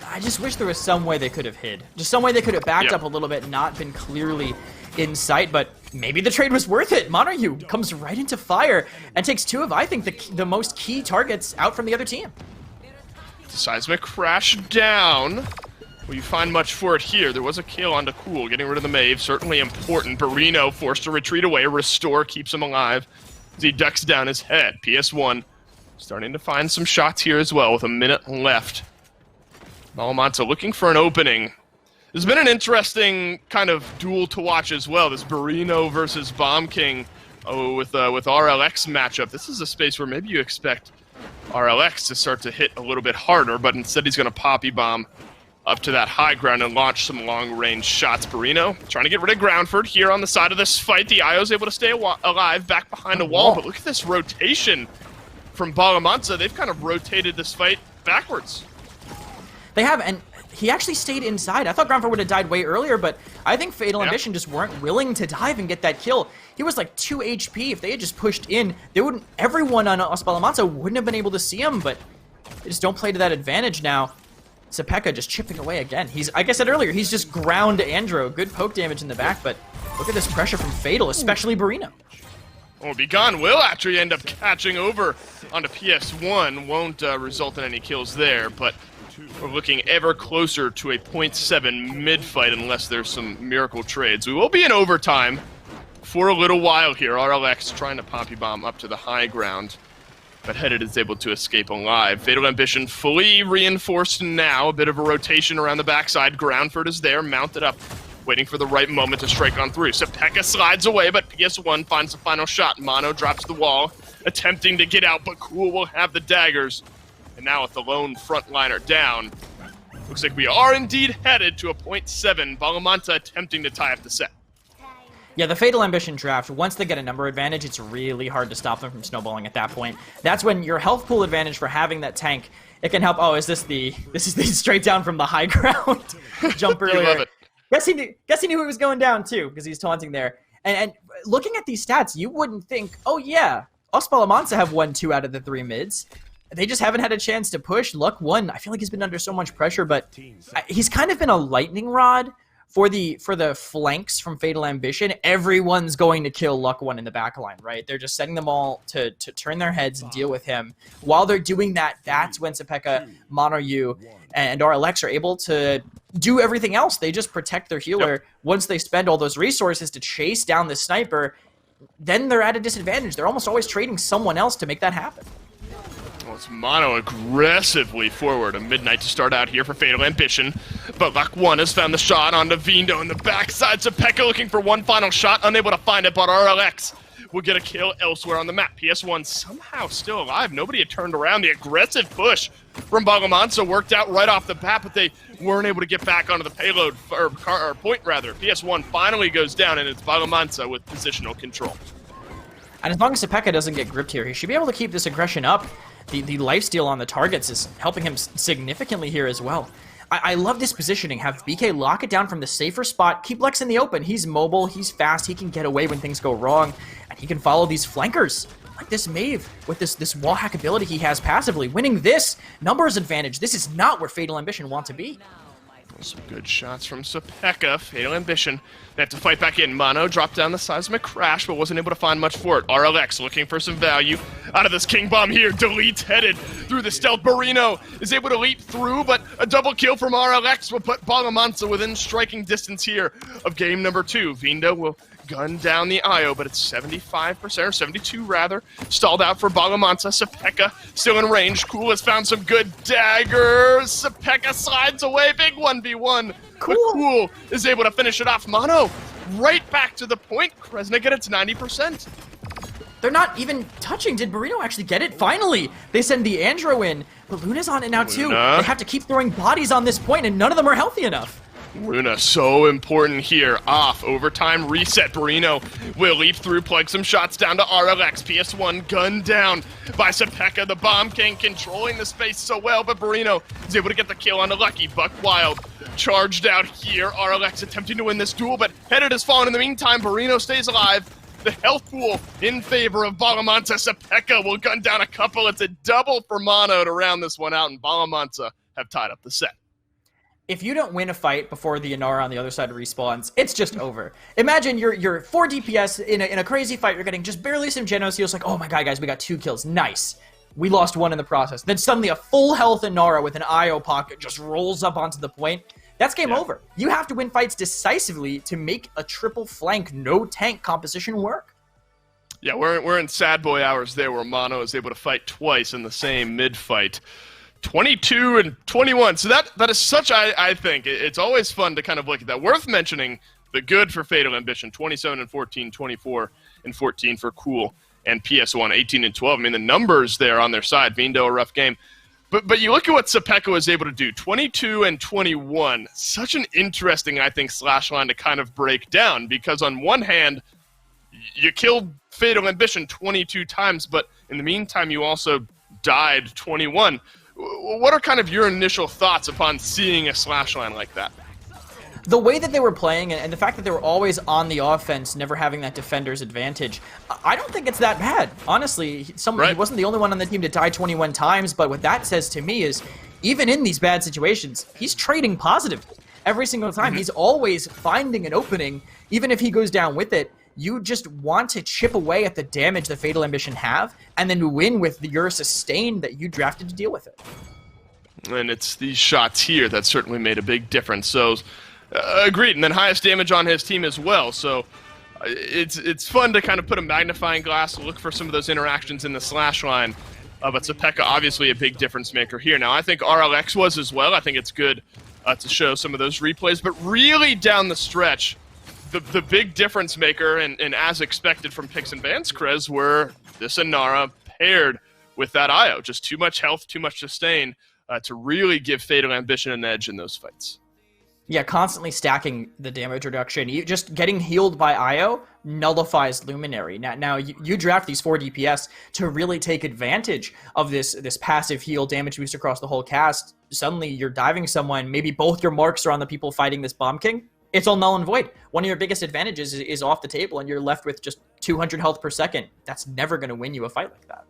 I just wish there was some way they could have hid. Just some way they could have backed up a little bit and not been clearly in sight, but maybe the trade was worth it. Monoyu comes right into fire and takes two of, I think, the most key targets out from the other team. The seismic crash down. Will you find much for it here? There was a kill onto Cool, getting rid of the Mave, certainly important. Barino forced to retreat away. Restore keeps him alive as he ducks down his head. PS1 starting to find some shots here as well with a minute left. Mansa looking for an opening. There's been an interesting kind of duel to watch as well. This Barino versus Bomb King with RLX matchup. This is a space where maybe you expect RLX to start to hit a little bit harder, but instead he's going to Poppy Bomb up to that high ground and launch some long-range shots. Barino trying to get rid of Groundford here on the side of this fight. The IO's able to stay alive back behind a wall, but look at this rotation from Bala Mansa. They've kind of rotated this fight backwards. They have, and he actually stayed inside. I thought Groundford would have died way earlier, but I think Fatal Ambition just weren't willing to dive and get that kill. He was like 2 HP. If they had just pushed in, they wouldn't. Everyone on Bala Mansa wouldn't have been able to see him, but they just don't play to that advantage now. Sepeka just chipping away again. He's, like I said earlier, he's just ground Andro. Good poke damage in the back, but look at this pressure from Fatal, especially Barino. Oh, Be Gone will actually end up catching over onto PS1. Won't result in any kills there, but we're looking ever closer to a 0.7 mid-fight unless there's some miracle trades. We will be in overtime for a little while here. RLX trying to Poppy Bomb up to the high ground, but Headed is able to escape alive. Fatal Ambition fully reinforced now. A bit of a rotation around the backside. Groundford is there, mounted up, waiting for the right moment to strike on through. Sepeka slides away, but PS1 finds the final shot. Mono drops the wall, attempting to get out, but Cool will have the daggers. And now with the lone frontliner down, looks like we are indeed headed to a 0.7. Bala Mansa attempting to tie up the set. Yeah, the Fatal Ambition draft, once they get a number advantage, it's really hard to stop them from snowballing at that point. That's when your health pool advantage for having that tank, it can help. Oh, this is the straight down from the high ground jump earlier. You love it. Guess he knew he was going down too, because he's taunting there. And looking at these stats, you wouldn't think, oh yeah, us Bala Mansa have won 2 out of the 3 mids. They just haven't had a chance to push. Luck won. I feel like he's been under so much pressure, but he's kind of been a lightning rod for the flanks from Fatal Ambition. Everyone's going to kill Luck 1 in the backline, right? They're just setting them all to turn their heads and deal with him. While they're doing that, that's when Sepeka, Monoyu, and RLX are able to do everything else. They just protect their healer. Yep. Once they spend all those resources to chase down the sniper, then they're at a disadvantage. They're almost always trading someone else to make that happen. Well, it's Mono aggressively forward. A midnight to start out here for Fatal Ambition. But Luck 1 has found the shot onto Vindo in the backside. Sepeka looking for one final shot, unable to find it, but RLX will get a kill elsewhere on the map. PS1 somehow still alive. Nobody had turned around. The aggressive push from Bala Mansa worked out right off the bat, but they weren't able to get back onto the payload, or point rather. PS1 finally goes down, and it's Bala Mansa with positional control. And as long as Sepeka doesn't get gripped here, he should be able to keep this aggression up. The lifesteal on the targets is helping him significantly here as well. I love this positioning. Have BK lock it down from the safer spot. Keep Lex in the open. He's mobile. He's fast. He can get away when things go wrong. And he can follow these flankers. Like this Mave with this wall hack ability he has passively. Winning this numbers advantage. This is not where Fatal Ambition want to be. Some good shots from Sepeka. Fatal Ambition. They have to fight back in. Mono dropped down the seismic crash, but wasn't able to find much for it. RLX looking for some value out of this King Bomb here. Deletes Headed through the stealth. Barino is able to leap through, but a double kill from RLX will put Bala Mansa within striking distance here of game number 2. Vindo will gun down the IO, but it's 75%, or 72 rather. Stalled out for Bala Mansa. Sepeka still in range. Cool has found some good daggers. Sepeka slides away. Big 1v1. Cool. But Cool is able to finish it off. Mono right back to the point. Kresnik at its 90%. They're not even touching. Did Barino actually get it? Finally! They send the Andro in, but Luna's on it now too. Luna. They have to keep throwing bodies on this point, and none of them are healthy enough. Luna, so important here. Off, overtime reset. Barino will leap through, plug some shots down to RLX. PS1 gunned down by Sepeka, the Bomb King, controlling the space so well, but Barino is able to get the kill on the Lucky. Buck Wild charged out here. RLX attempting to win this duel, but Headed has fallen in the meantime. Barino stays alive. The health pool in favor of Bala Mansa. Sepeka will gun down a couple. It's a double for Mono to round this one out, and Bala Mansa have tied up the set. If you don't win a fight before the Inara on the other side respawns, it's just over. Imagine you're 4 DPS in a crazy fight, you're getting just barely some Genos heals, like, oh my god, guys, we got 2 kills, nice. We lost 1 in the process. Then suddenly a full health Inara with an IO pocket just rolls up onto the point. That's game over. You have to win fights decisively to make a triple flank, no tank composition work. Yeah, we're in sad boy hours there where Mono is able to fight twice in the same mid-fight. 22 and 21. So that is such, I think, it's always fun to kind of look at that. Worth mentioning the good for Fatal Ambition, 27 and 14, 24 and 14 for Cool and PS1, 18 and 12. I mean, the numbers there on their side. Vindo, a rough game. But you look at what Sepeka was able to do, 22 and 21. Such an interesting, I think, slash line to kind of break down, because on one hand, you killed Fatal Ambition 22 times, but in the meantime, you also died 21. What are kind of your initial thoughts upon seeing a slash line like that? The way that they were playing, and the fact that they were always on the offense, never having that defender's advantage, I don't think it's that bad. Honestly, he wasn't the only one on the team to die 21 times, but what that says to me is, even in these bad situations, he's trading positively. Every single time, he's always finding an opening, even if he goes down with it. You just want to chip away at the damage that Fatal Ambition have, and then win with your sustain that you drafted to deal with it. And it's these shots here that certainly made a big difference. So, agreed. And then highest damage on his team as well. So, it's fun to kind of put a magnifying glass, look for some of those interactions in the slash line. But Sepeka, obviously a big difference maker here. Now, I think RLX was as well. I think it's good to show some of those replays. But really down the stretch, the big difference maker, and as expected from Pix and Vance Krez, were this Inara paired with that IO. Just too much health, too much sustain to really give Fatal Ambition an edge in those fights. Yeah, constantly stacking the damage reduction. Just getting healed by IO nullifies Luminary. Now you draft these 4 DPS to really take advantage of this passive heal damage boost across the whole cast. Suddenly you're diving someone, maybe both your marks are on the people fighting this Bomb King. It's all null and void. One of your biggest advantages is off the table, and you're left with just 200 health per second. That's never going to win you a fight like that.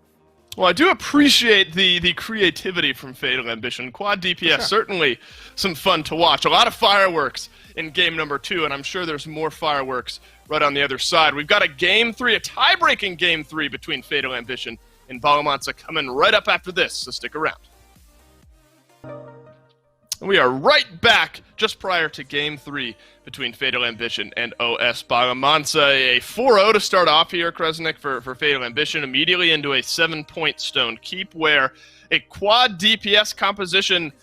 Well, I do appreciate the creativity from Fatal Ambition. Quad DPS, certainly some fun to watch. A lot of fireworks in game number 2, and I'm sure there's more fireworks right on the other side. We've got a game 3, a tie-breaking game 3 between Fatal Ambition and Bala Mansa coming right up after this, so stick around. We are right back just prior to Game 3 between Fatal Ambition and OS Bala Mansa. A 4-0 to start off here, Kresnik, for Fatal Ambition, immediately into a 7-point Stone Keep, where a quad DPS composition,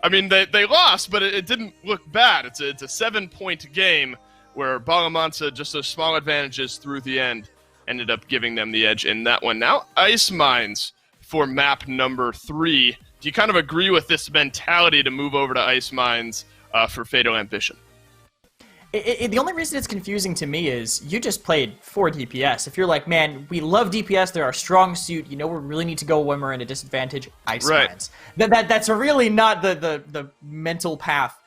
I mean, they lost, but it didn't look bad. It's a 7-point game where Bala Mansa, just those small advantages through the end, ended up giving them the edge in that one. Now, Ice Mines for map number 3. Do you kind of agree with this mentality to move over to Ice Mines for Fatal Ambition? The only reason it's confusing to me is you just played 4 DPS. If you're like, man, we love DPS, they're our strong suit, you know we really need to go when we're in a disadvantage, Ice Mines. That's really not the mental path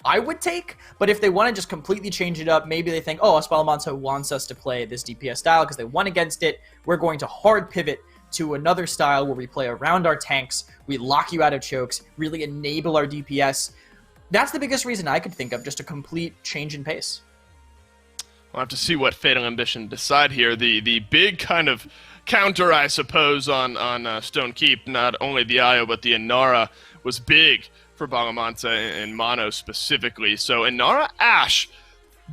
I would take, but if they want to just completely change it up, maybe they think, oh, Bala Mansa wants us to play this DPS style because they won against it, we're going to hard pivot to another style where we play around our tanks, we lock you out of chokes, really enable our DPS. That's the biggest reason I could think of, just a complete change in pace. We'll have to see what Fatal Ambition decide here. The big kind of counter, I suppose, on Stone Keep, not only the IO, but the Inara was big for Bala Mansa and Mono specifically. So Inara Ashe,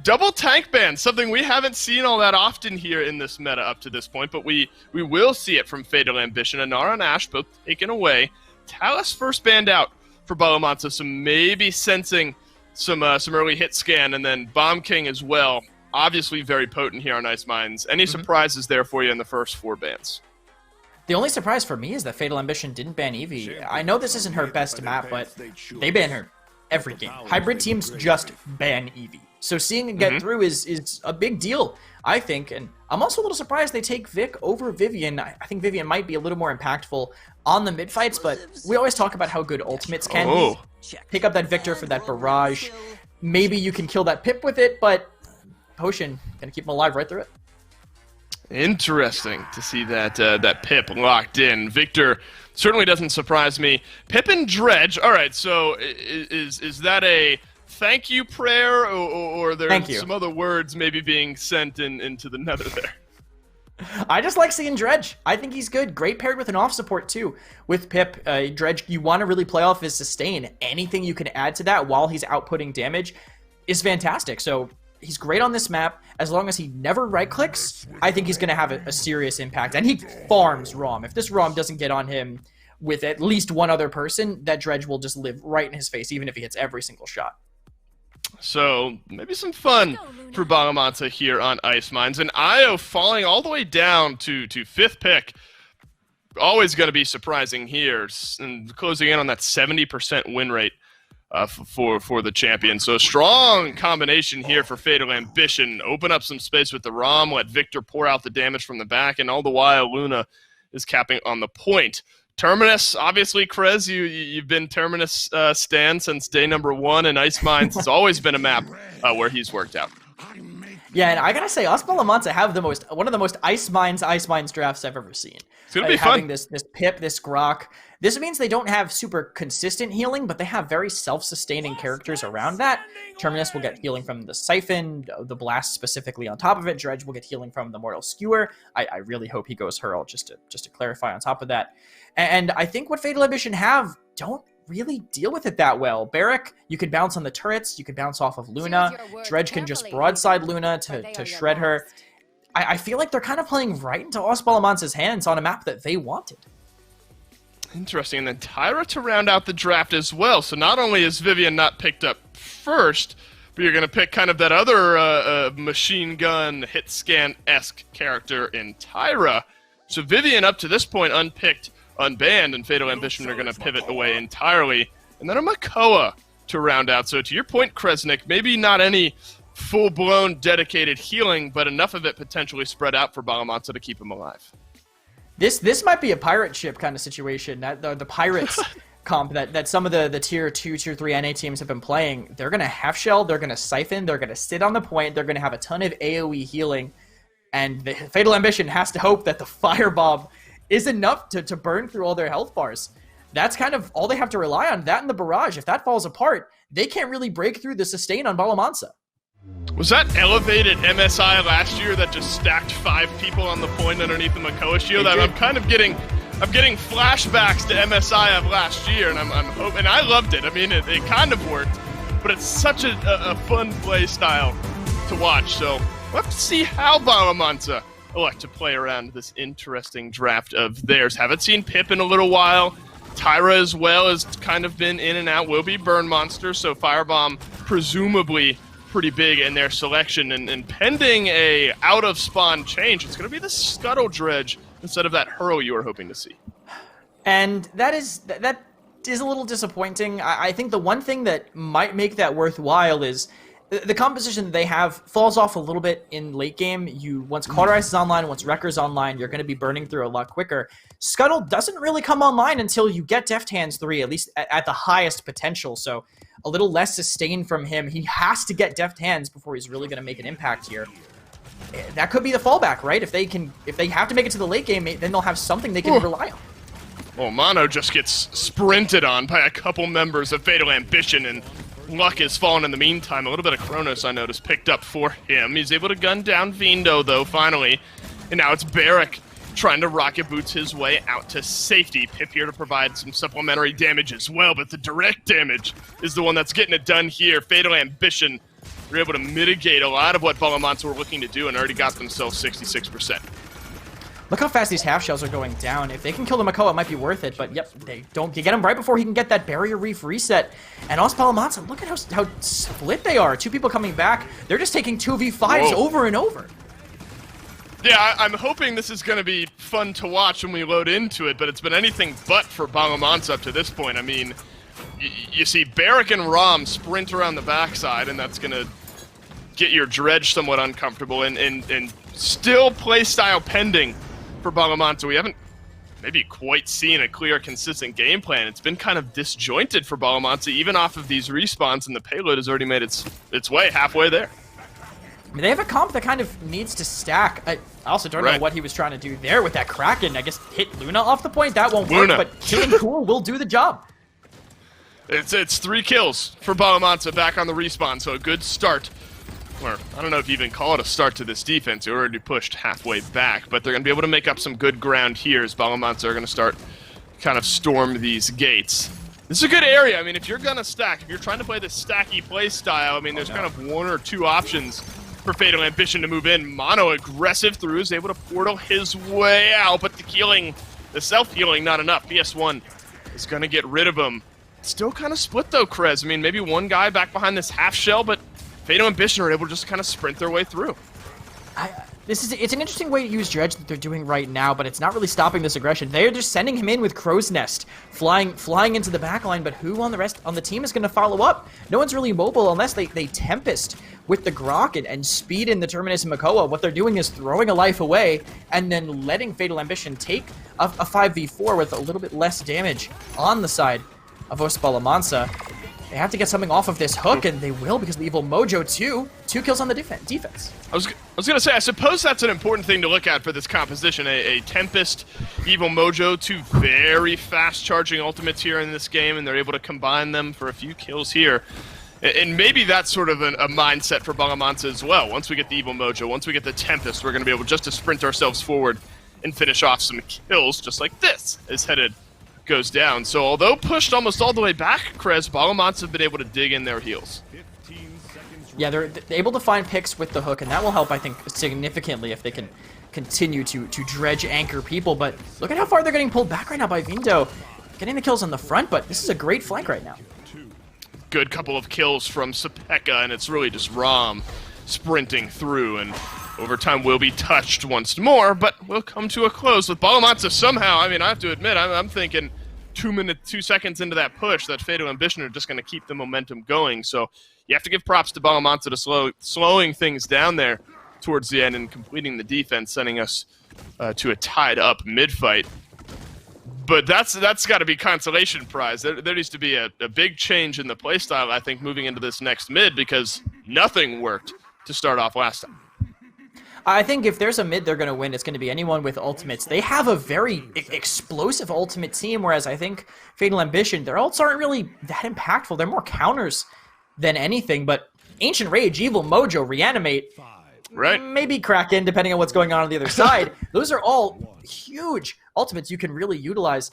double tank ban, something we haven't seen all that often here in this meta up to this point, but we will see it from Fatal Ambition. Inara and Ashe both taken away. Talus first banned out for Bala Mansa, so maybe sensing some early hit scan, and then Bomb King as well. Obviously very potent here on Ice Mines. Any surprises there for you in the first 4 bans? The only surprise for me is that Fatal Ambition didn't ban Eevee. I know this isn't her best map, but they ban her every game. Hybrid teams just ban Eevee. So seeing it get through is a big deal, I think. And I'm also a little surprised they take Vic over Vivian. I think Vivian might be a little more impactful on the mid-fights, but we always talk about how good ultimates can be. Pick up that Victor for that barrage. Maybe you can kill that Pip with it, but Potion, gonna keep him alive right through it. Interesting to see that that Pip locked in. Victor certainly doesn't surprise me. Pip and Dredge. All right, so is that a thank you prayer, or there's some other words maybe being sent into the nether there? I just like seeing Dredge. I think he's good. Great paired with an off support too. With Pip, Dredge, you want to really play off his sustain. Anything you can add to that while he's outputting damage is fantastic. So he's great on this map. As long as he never right-clicks, I think he's going to have a serious impact. And he farms ROM. If this ROM doesn't get on him with at least one other person, that Dredge will just live right in his face, even if he hits every single shot. So maybe some fun for Bala here on Ice Mines. And Io falling all the way down to 5th pick. Always going to be surprising here. And closing in on that 70% win rate for the champion. So a strong combination here for Fatal Ambition. Open up some space with the ROM. Let Victor pour out the damage from the back. And all the while, Luna is capping on the point. Terminus, obviously, Krez, you've been Terminus stan since day number 1, and Ice Mines has always been a map where he's worked out. Yeah, and I gotta say, us Bala have one of the most Ice Mines drafts I've ever seen. It's gonna be fun. Having this Pip, this Grok. This means they don't have super consistent healing, but they have very self-sustaining characters around that. Terminus will get healing from the Siphon, the Blast specifically on top of it. Dredge will get healing from the Mortal Skewer. I really hope he goes Hurl, just to clarify on top of that. And I think what Fatal Ambition have don't really deal with it that well. Barrack, you can bounce on the turrets, you can bounce off of Luna. Dredge can just broadside Luna to shred her. I feel like they're kind of playing right into Os Balamansa's hands on a map that they wanted. Interesting. And then Tyra to round out the draft as well. So not only is Vivian not picked up first, but you're going to pick kind of that other machine gun hit scan-esque character in Tyra. So Vivian up to this point unpicked, unbanned, and Fatal Ambition are going to pivot away entirely. And then a Makoa to round out. So to your point, Kresnik, maybe not any full-blown dedicated healing, but enough of it potentially spread out for Balamansa to keep him alive. This might be a pirate ship kind of situation. That the Pirates comp that some of the tier 2, tier 3 NA teams have been playing. They're going to half shell, they're going to siphon, they're going to sit on the point, they're going to have a ton of AoE healing, and the Fatal Ambition has to hope that the Firebomb is enough to burn through all their health bars. That's kind of all they have to rely on. That and the barrage. If that falls apart, they can't really break through the sustain on Balamansa. Was that elevated MSI last year that just stacked 5 people on the point underneath the Makoa shield? I'm kind of getting flashbacks to MSI of last year, and I'm hoping. I loved it. I mean, it kind of worked, but it's such a fun play style to watch. So we'll have to see how Balamansa elect to play around this interesting draft of theirs. Haven't seen Pip in a little while. Tyra as well has kind of been in and out. Will be Burn Monster, so Firebomb presumably pretty big in their selection. And pending a out-of-spawn change, it's going to be the Scuttle Dredge instead of that Hurl you were hoping to see. And that is a little disappointing. I think the one thing that might make that worthwhile is the composition that they have falls off a little bit in late game. Once Cauterize is online, once Wrecker's online, you're going to be burning through a lot quicker. Scuttle doesn't really come online until you get Deft Hands 3, at least at the highest potential, so a little less sustain from him. He has to get Deft Hands before he's really going to make an impact here. That could be the fallback, right? If they have to make it to the late game, then they'll have something they can rely on. Well, Mono just gets sprinted on by a couple members of Fatal Ambition, and luck has fallen in the meantime. A little bit of Kronos, I noticed, picked up for him. He's able to gun down Vindo, though, finally. And now it's Barrack trying to rocket boots his way out to safety. Pip here to provide some supplementary damage as well, but the direct damage is the one that's getting it done here. Fatal Ambition were able to mitigate a lot of what Balamansa were looking to do and already got themselves 66%. Look how fast these half shells are going down. If they can kill the Makoa, it might be worth it, but yep, they don't. You get him right before he can get that Barrier Reef reset. And Os Balamansa, look at how split they are. 2 people coming back. They're just taking 2v5s over and over. Yeah, I'm hoping this is going to be fun to watch when we load into it, but it's been anything but for Balamansa up to this point. I mean, you see Barrack and Rom sprint around the backside, and that's going to get your Dredge somewhat uncomfortable, and still playstyle pending for Balamansa. We haven't maybe quite seen a clear, consistent game plan. It's been kind of disjointed for Balamansa, even off of these respawns, and the payload has already made its way halfway there. I mean, they have a comp that kind of needs to stack. I also don't know what he was trying to do there with that Kraken. I guess hit Luna off the point. That won't work, but killing Cool will do the job. It's 3 kills for Bala Mansa back on the respawn, so a good start. Or, I don't know if you even call it a start to this defense. They're already pushed halfway back, but they're going to be able to make up some good ground here as Bala Mansa are going to start kind of storm these gates. This is a good area. I mean, if you're going to stack, if you're trying to play this stacky play style, I mean, there's kind of 1 or 2 options for Fatal Ambition to move in. Mono aggressive through, is able to portal his way out, but the self-healing, not enough. PS1 is going to get rid of him. Still kind of split though, Krez. I mean, maybe one guy back behind this half shell, but Fatal Ambition are able to just kind of sprint their way through. It's an interesting way to use Dredge that they're doing right now, but it's not really stopping this aggression. They're just sending him in with Crow's Nest, flying into the backline, but who on the team is going to follow up? No one's really mobile unless they Tempest with the Grok and speed in the Terminus and Makoa. What they're doing is throwing a life away and then letting Fatal Ambition take a 5v4 with a little bit less damage on the side of Bala Mansa. They have to get something off of this hook, and they will because of the Evil Mojo too. 2 kills on the defense. I was going to say, I suppose that's an important thing to look at for this composition. A Tempest, Evil Mojo, 2 very fast-charging ultimates here in this game, and they're able to combine them for a few kills here. And maybe that's sort of a mindset for Bala Mansa as well. Once we get the Evil Mojo, once we get the Tempest, we're going to be able just to sprint ourselves forward and finish off some kills, just like this, as Headed goes down. So although pushed almost all the way back, Krez, Bala Mansa have been able to dig in their heels. Yeah, they're able to find picks with the hook, and that will help, I think, significantly if they can continue to dredge anchor people. But look at how far they're getting pulled back right now by Vindo. Getting the kills on the front, but this is a great flank right now. Good couple of kills from Sepeka, and it's really just Rom sprinting through, and overtime will be touched once more, but we'll come to a close with Bala Mansa somehow. I mean, I have to admit, I'm thinking 2 seconds into that push, that Fatal Ambition are just going to keep the momentum going. So you have to give props to Bala Mansa to slowing things down there towards the end and completing the defense, sending us to a tied-up mid-fight. But that's got to be consolation prize. There needs to be a big change in the playstyle, I think, moving into this next mid, because nothing worked to start off last time. I think if there's a mid they're going to win, it's going to be anyone with ultimates. They have a very explosive ultimate team, whereas I think Fatal Ambition, their ults aren't really that impactful. They're more counters than anything, but Ancient Rage, Evil Mojo, Reanimate, maybe Kraken, depending on what's going on the other side. Those are all huge ultimates you can really utilize.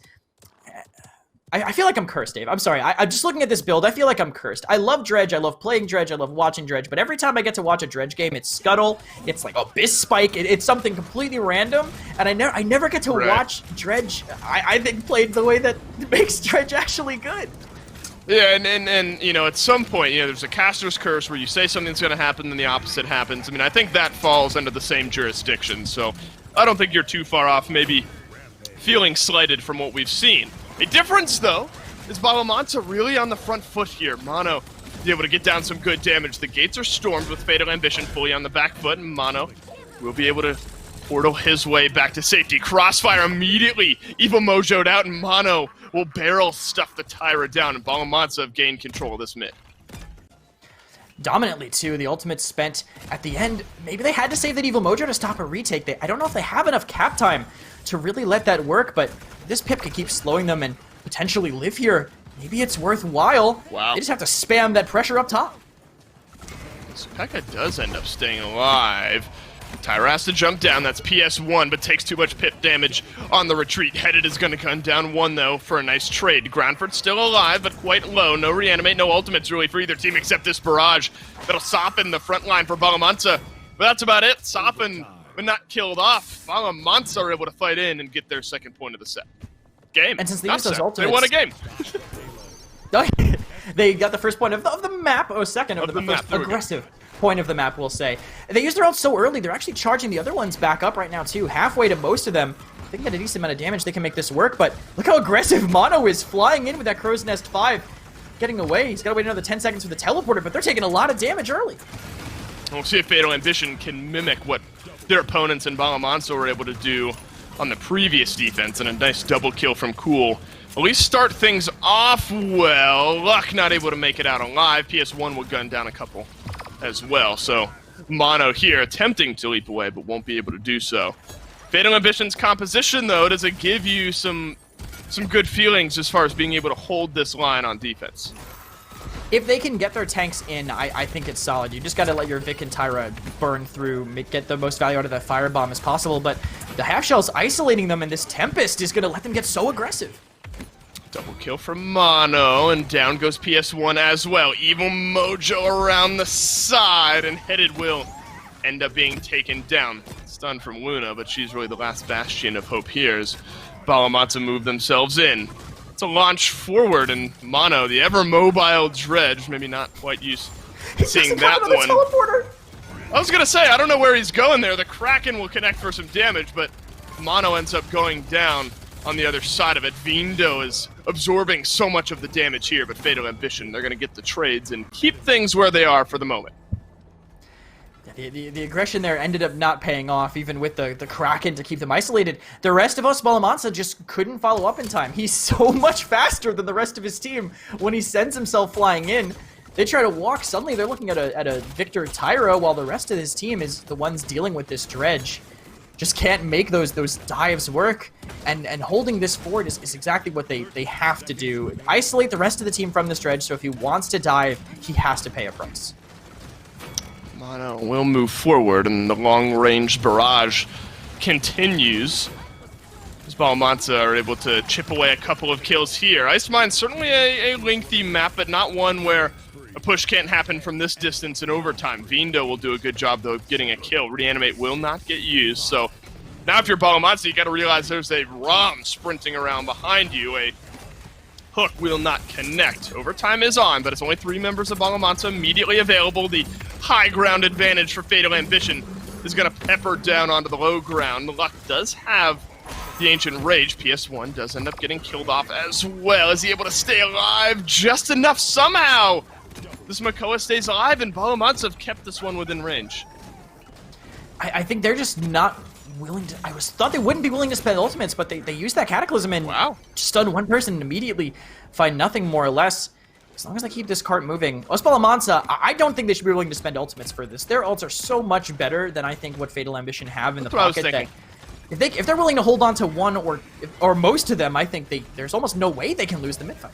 I feel like I'm cursed, Dave. I'm sorry. I'm just looking at this build. I feel like I'm cursed. I love Dredge. I love playing Dredge. I love watching Dredge. But every time I get to watch a Dredge game, it's Scuttle. It's like Abyss Spike. It's something completely random. And I never get to watch Dredge, I think, played the way that makes Dredge actually good. Yeah, and you know, at some point, you know, there's a caster's curse where you say something's going to happen, then the opposite happens. I mean, I think that falls under the same jurisdiction. So I don't think you're too far off, maybe feeling slighted from what we've seen. A difference, though, is Bala Mansa really on the front foot here. Mono is able to get down some good damage. The gates are stormed with Fatal Ambition fully on the back foot, and Mono will be able to portal his way back to safety. Crossfire immediately. Evil Mojo'd out, and Mono will barrel stuff the Tyra down, and Bala Mansa have gained control of this mid. Dominantly, too. The ultimate spent at the end. Maybe they had to save that Evil Mojo to stop a retake. I don't know if they have enough cap time to really let that work, but this pip could keep slowing them and potentially live here. Maybe it's worthwhile. Wow. They just have to spam that pressure up top. Sepeka does end up staying alive. Tyra has to jump down. That's PS1, but takes too much pip damage on the retreat. Headed is going to gun down 1, though, for a nice trade. Groundford's still alive, but quite low. No reanimate, no ultimates really for either team except this barrage. That'll soften the front line for Bala Mansa. But that's about it. Soften, but not killed off. Bala Mansa are able to fight in and get their second point of the set. Game. And since they used those ultimates, they won a game. They got the first point of the map, or second of the most aggressive point of the map, we'll say. They used their ult so early, they're actually charging the other ones back up right now, too. Halfway to most of them. They can get a decent amount of damage, they can make this work, but look how aggressive Mono is, flying in with that Crow's Nest 5. Getting away, he's got to wait another 10 seconds for the teleporter, but they're taking a lot of damage early. We'll see if Fatal Ambition can mimic what their opponents in Bala Mansa were able to do on the previous defense, and a nice double kill from Cool. At least start things off well. Luck not able to make it out alive. PS1 will gun down a couple as well. So Mono here, attempting to leap away, but won't be able to do so. Fatal Ambition's composition, though, does it give you some good feelings as far as being able to hold this line on defense? If they can get their tanks in, I think it's solid. You just got to let your Vic and Tyra burn through, get the most value out of that firebomb as possible, but the half shells isolating them, and this Tempest is going to let them get so aggressive. Double kill from Mono, and down goes PS1 as well. Evil Mojo around the side, and Headed will end up being taken down. Stun from Luna, but she's really the last bastion of hope here as Bala Mansa move themselves in. It's a launch forward, and Mono, the ever-mobile Dredge, maybe not quite used to seeing that one. I was going to say, I don't know where he's going there. The Kraken will connect for some damage, but Mono ends up going down on the other side of it. Vindo is absorbing so much of the damage here, but Fatal Ambition, they're going to get the trades and keep things where they are for the moment. The aggression there ended up not paying off, even with the Kraken to keep them isolated. The rest of us, Bala Mansa, just couldn't follow up in time. He's so much faster than the rest of his team when he sends himself flying in. They try to walk. Suddenly they're looking at a Victor Tyra, while the rest of his team is the ones dealing with this Dredge. Just can't make those dives work, and holding this forward is exactly what they have to do. Isolate the rest of the team from this Dredge, so if he wants to dive, he has to pay a price. Mono will move forward, and the long-range barrage continues. As Bala Mansa are able to chip away a couple of kills here. Ice Mine's certainly a lengthy map, but not one where a push can't happen from this distance in overtime. Vindo will do a good job, though, of getting a kill. Reanimate will not get used, so now if you're Bala Mansa, you got to realize there's a ROM sprinting around behind you. A hook will not connect. Overtime is on, but it's only 3 members of Bala Mansa immediately available. The high ground advantage for Fatal Ambition is going to pepper down onto the low ground. Luck does have the Ancient Rage. PS1 does end up getting killed off as well. Is he able to stay alive just enough somehow? This Makoa stays alive, and Bala Mansa have kept this one within range. I think they're just not willing to... thought they wouldn't be willing to spend ultimates, but they used that Cataclysm and stunned one person and immediately find nothing more or less. As long as they keep this cart moving. Bala Mansa, I don't think they should be willing to spend ultimates for this. Their ults are so much better than I think what Fatal Ambition have in the pocket. That if they're willing to hold on to one or most of them, I think there's almost no way they can lose the mid-fight.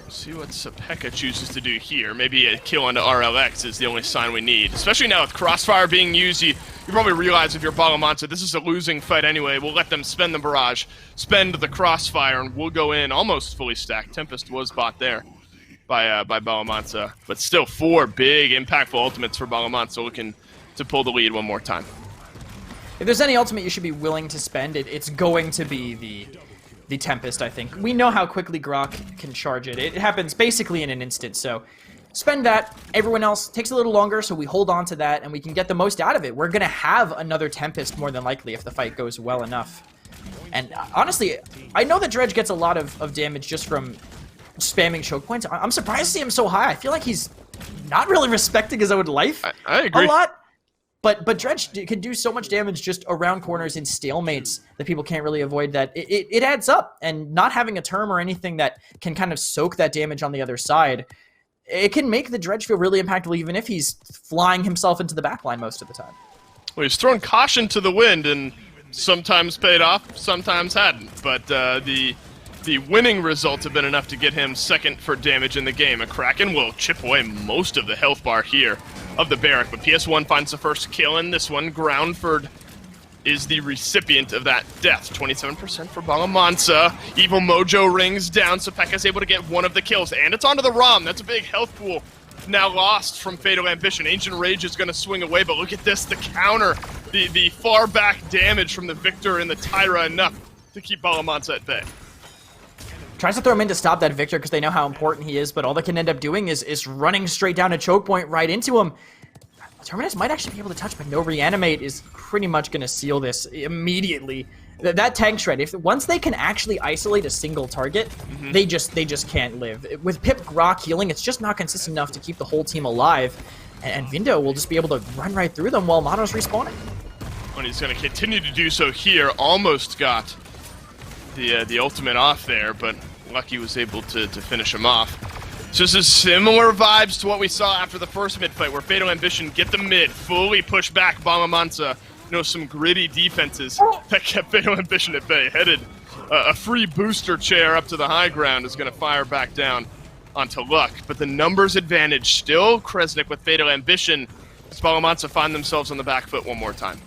See what Sepeka chooses to do here. Maybe a kill into RLX is the only sign we need. Especially now with Crossfire being used, you probably realize if you're Bala Mansa, this is a losing fight anyway. We'll let them spend the barrage, spend the Crossfire, and we'll go in almost fully stacked. Tempest was bought there by Bala Mansa. But still 4 big, impactful ultimates for Bala Mansa, looking to pull the lead one more time. If there's any ultimate you should be willing to spend, it's going to be the Tempest, I think. We know how quickly Grok can charge it. It happens basically in an instant, so spend that. Everyone else takes a little longer, so we hold on to that, and we can get the most out of it. We're going to have another Tempest, more than likely, if the fight goes well enough. And honestly, I know that Dredge gets a lot of damage just from spamming choke points. I'm surprised to see him so high. I feel like he's not really respecting his own life I agree. a lot. But Dredge can do so much damage just around corners in stalemates that people can't really avoid that. It adds up, and not having a term or anything that can kind of soak that damage on the other side, it can make the Dredge feel really impactful even if he's flying himself into the backline most of the time. Well, he's thrown caution to the wind and sometimes paid off, sometimes hadn't. But the winning results have been enough to get him second for damage in the game. A Kraken will chip away most of the health bar here of the Barrack, but PS1 finds the first kill in this one. Groundford is the recipient of that death. 27% for Bala Mansa. Evil Mojo rings down. Sepeka's able to get one of the kills, and it's onto the ROM. That's a big health pool now lost from Fatal Ambition. Ancient Rage is going to swing away, but look at this, the counter. The far back damage from the Victor and the Tyra enough to keep Bala Mansa at bay. Tries to throw him in to stop that Victor because they know how important he is, but all they can end up doing is running straight down a choke point right into him. Terminus might actually be able to touch, but no reanimate is pretty much going to seal this immediately. That tank shred, once they can actually isolate a single target, they just can't live. With Pip Grok healing, it's just not consistent enough to keep the whole team alive, and Vindo will just be able to run right through them while Mono's respawning. And he's going to continue to do so here. Almost got the ultimate off there, but Lucky was able to finish him off. So this is similar vibes to what we saw after the first mid fight, where Fatal Ambition get the mid, fully push back Bala Mansa. You know, some gritty defenses that kept Fatal Ambition at bay. Headed a free booster chair up to the high ground is going to fire back down onto Luck. But the numbers advantage still Kresnik with Fatal Ambition. As Bala Mansa find themselves on the back foot one more time.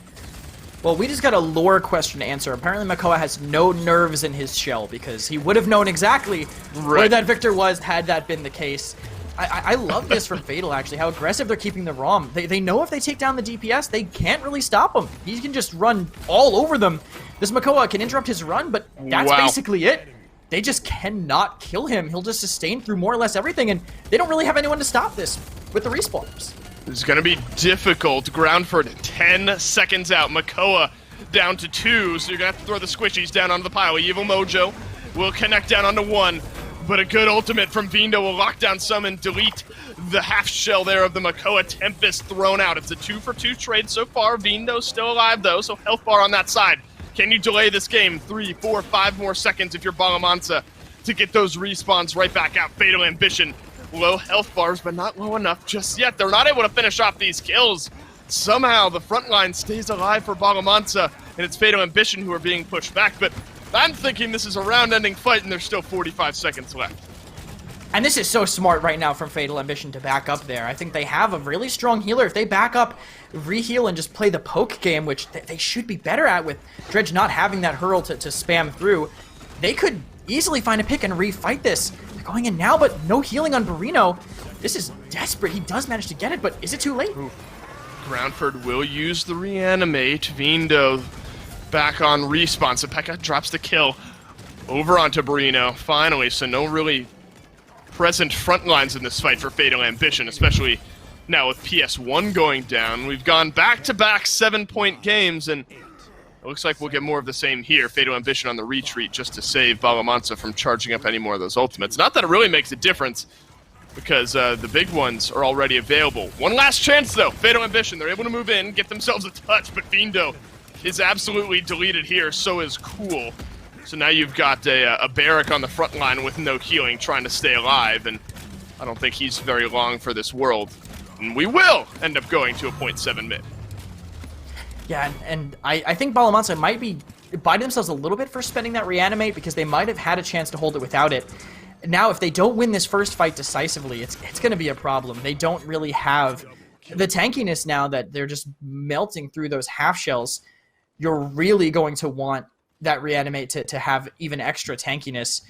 Well, we just got a lore question to answer. Apparently Makoa has no nerves in his shell because he would have known exactly where that Victor was had that been the case. I love this from Fatal, actually, how aggressive they're keeping the ROM. They know if they take down the DPS, they can't really stop him. He can just run all over them. This Makoa can interrupt his run, but that's basically it. They just cannot kill him. He'll just sustain through more or less everything, and they don't really have anyone to stop this with the respawns. This is going to be difficult. Groundford 10 seconds out. Makoa down to 2, so you're going to have to throw the squishies down onto the pile. Evil Mojo will connect down onto 1, but a good ultimate from Vindo will lock down some and delete the half shell there of the Makoa Tempest thrown out. It's a 2-for-2 trade so far. Vindo's still alive, though, so health bar on that side. Can you delay this game 3, 4, 5 more seconds if you're Bala Mansa to get those respawns right back out? Fatal Ambition. Low health bars, but not low enough just yet. They're not able to finish off these kills. Somehow, the front line stays alive for Bala Mansa, and it's Fatal Ambition who are being pushed back. But I'm thinking this is a round-ending fight, and there's still 45 seconds left. And this is so smart right now from Fatal Ambition to back up there. I think they have a really strong healer. If they back up, re-heal, and just play the poke game, which they should be better at with Dredge not having that hurl to spam through, they could easily find a pick and re-fight this. They're going in now, but no healing on Barino. This is desperate. He does manage to get it, but is it too late? Ooh. Groundford will use the reanimate. Vindo back on respawn. So Pekka drops the kill over onto Barino, finally, so no really present front lines in this fight for Fatal Ambition, especially now with PS1 going down. We've gone back-to-back 7-point games, and it looks like we'll get more of the same here. Fatal Ambition on the retreat just to save Bala Mansa from charging up any more of those ultimates. Not that it really makes a difference, because the big ones are already available. One last chance, though. Fatal Ambition, they're able to move in, get themselves a touch, but Vindo is absolutely deleted here, so is Cool. So now you've got a Barrack on the front line with no healing, trying to stay alive, and I don't think he's very long for this world. And we will end up going to a 0.7 mid. Yeah, and I think Bala Mansa might be biting themselves a little bit for spending that reanimate because they might have had a chance to hold it without it. Now, if they don't win this first fight decisively, it's going to be a problem. They don't really have the tankiness now that they're just melting through those half shells. You're really going to want that reanimate to have even extra tankiness,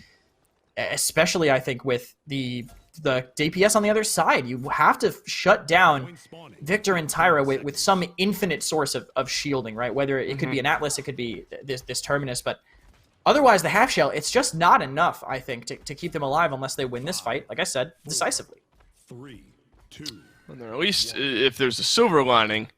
especially, I think, with the DPS on the other side. You have to shut down Victor and Tyra with some infinite source of shielding, right? Whether it could be an Atlas, it could be this Terminus, but otherwise the half shell, it's just not enough, I think, to keep them alive unless they win this fight, like I said, decisively. 3, 2. And at least if there's a silver lining,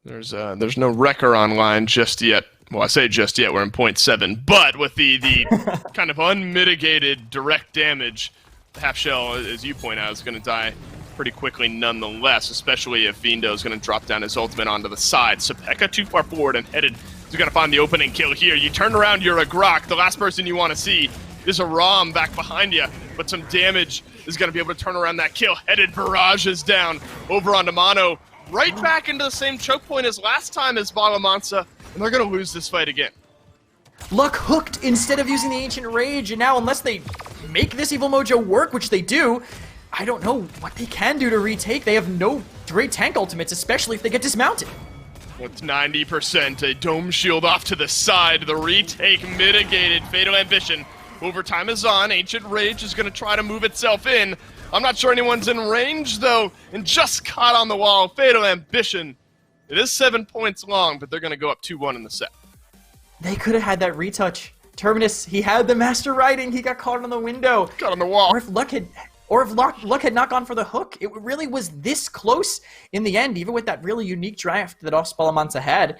there's no Wrecker online just yet. Well, I say just yet, we're in 0.7, but with the kind of unmitigated direct damage, the half shell, as you point out, is going to die pretty quickly nonetheless, especially if Vindo is going to drop down his ultimate onto the side. So Pekka too far forward and headed is going to find the opening kill here. You turn around, you're a Grok. The last person you want to see is a Rom back behind you, but some damage is going to be able to turn around that kill. Headed barrage is down over onto Mono, right back into the same choke point as last time as Bala Mansa, and they're going to lose this fight again. Luck hooked instead of using the Ancient Rage, and now unless they make this Evil Mojo work, which they do, I don't know what they can do to retake. They have no great tank ultimates, especially if they get dismounted. With 90%, a Dome Shield off to the side, the retake mitigated. Fatal Ambition. Overtime is on. Ancient Rage is going to try to move itself in. I'm not sure anyone's in range, though, and just caught on the wall. Fatal Ambition. It is 7 points long, but they're going to go up 2-1 in the set. They could have had that retouch. Terminus, he had the Master Writing. He got caught on the window. Got on the wall. Or if Luck had not gone for the hook, it really was this close in the end, even with that really unique draft that Bala Mansa had.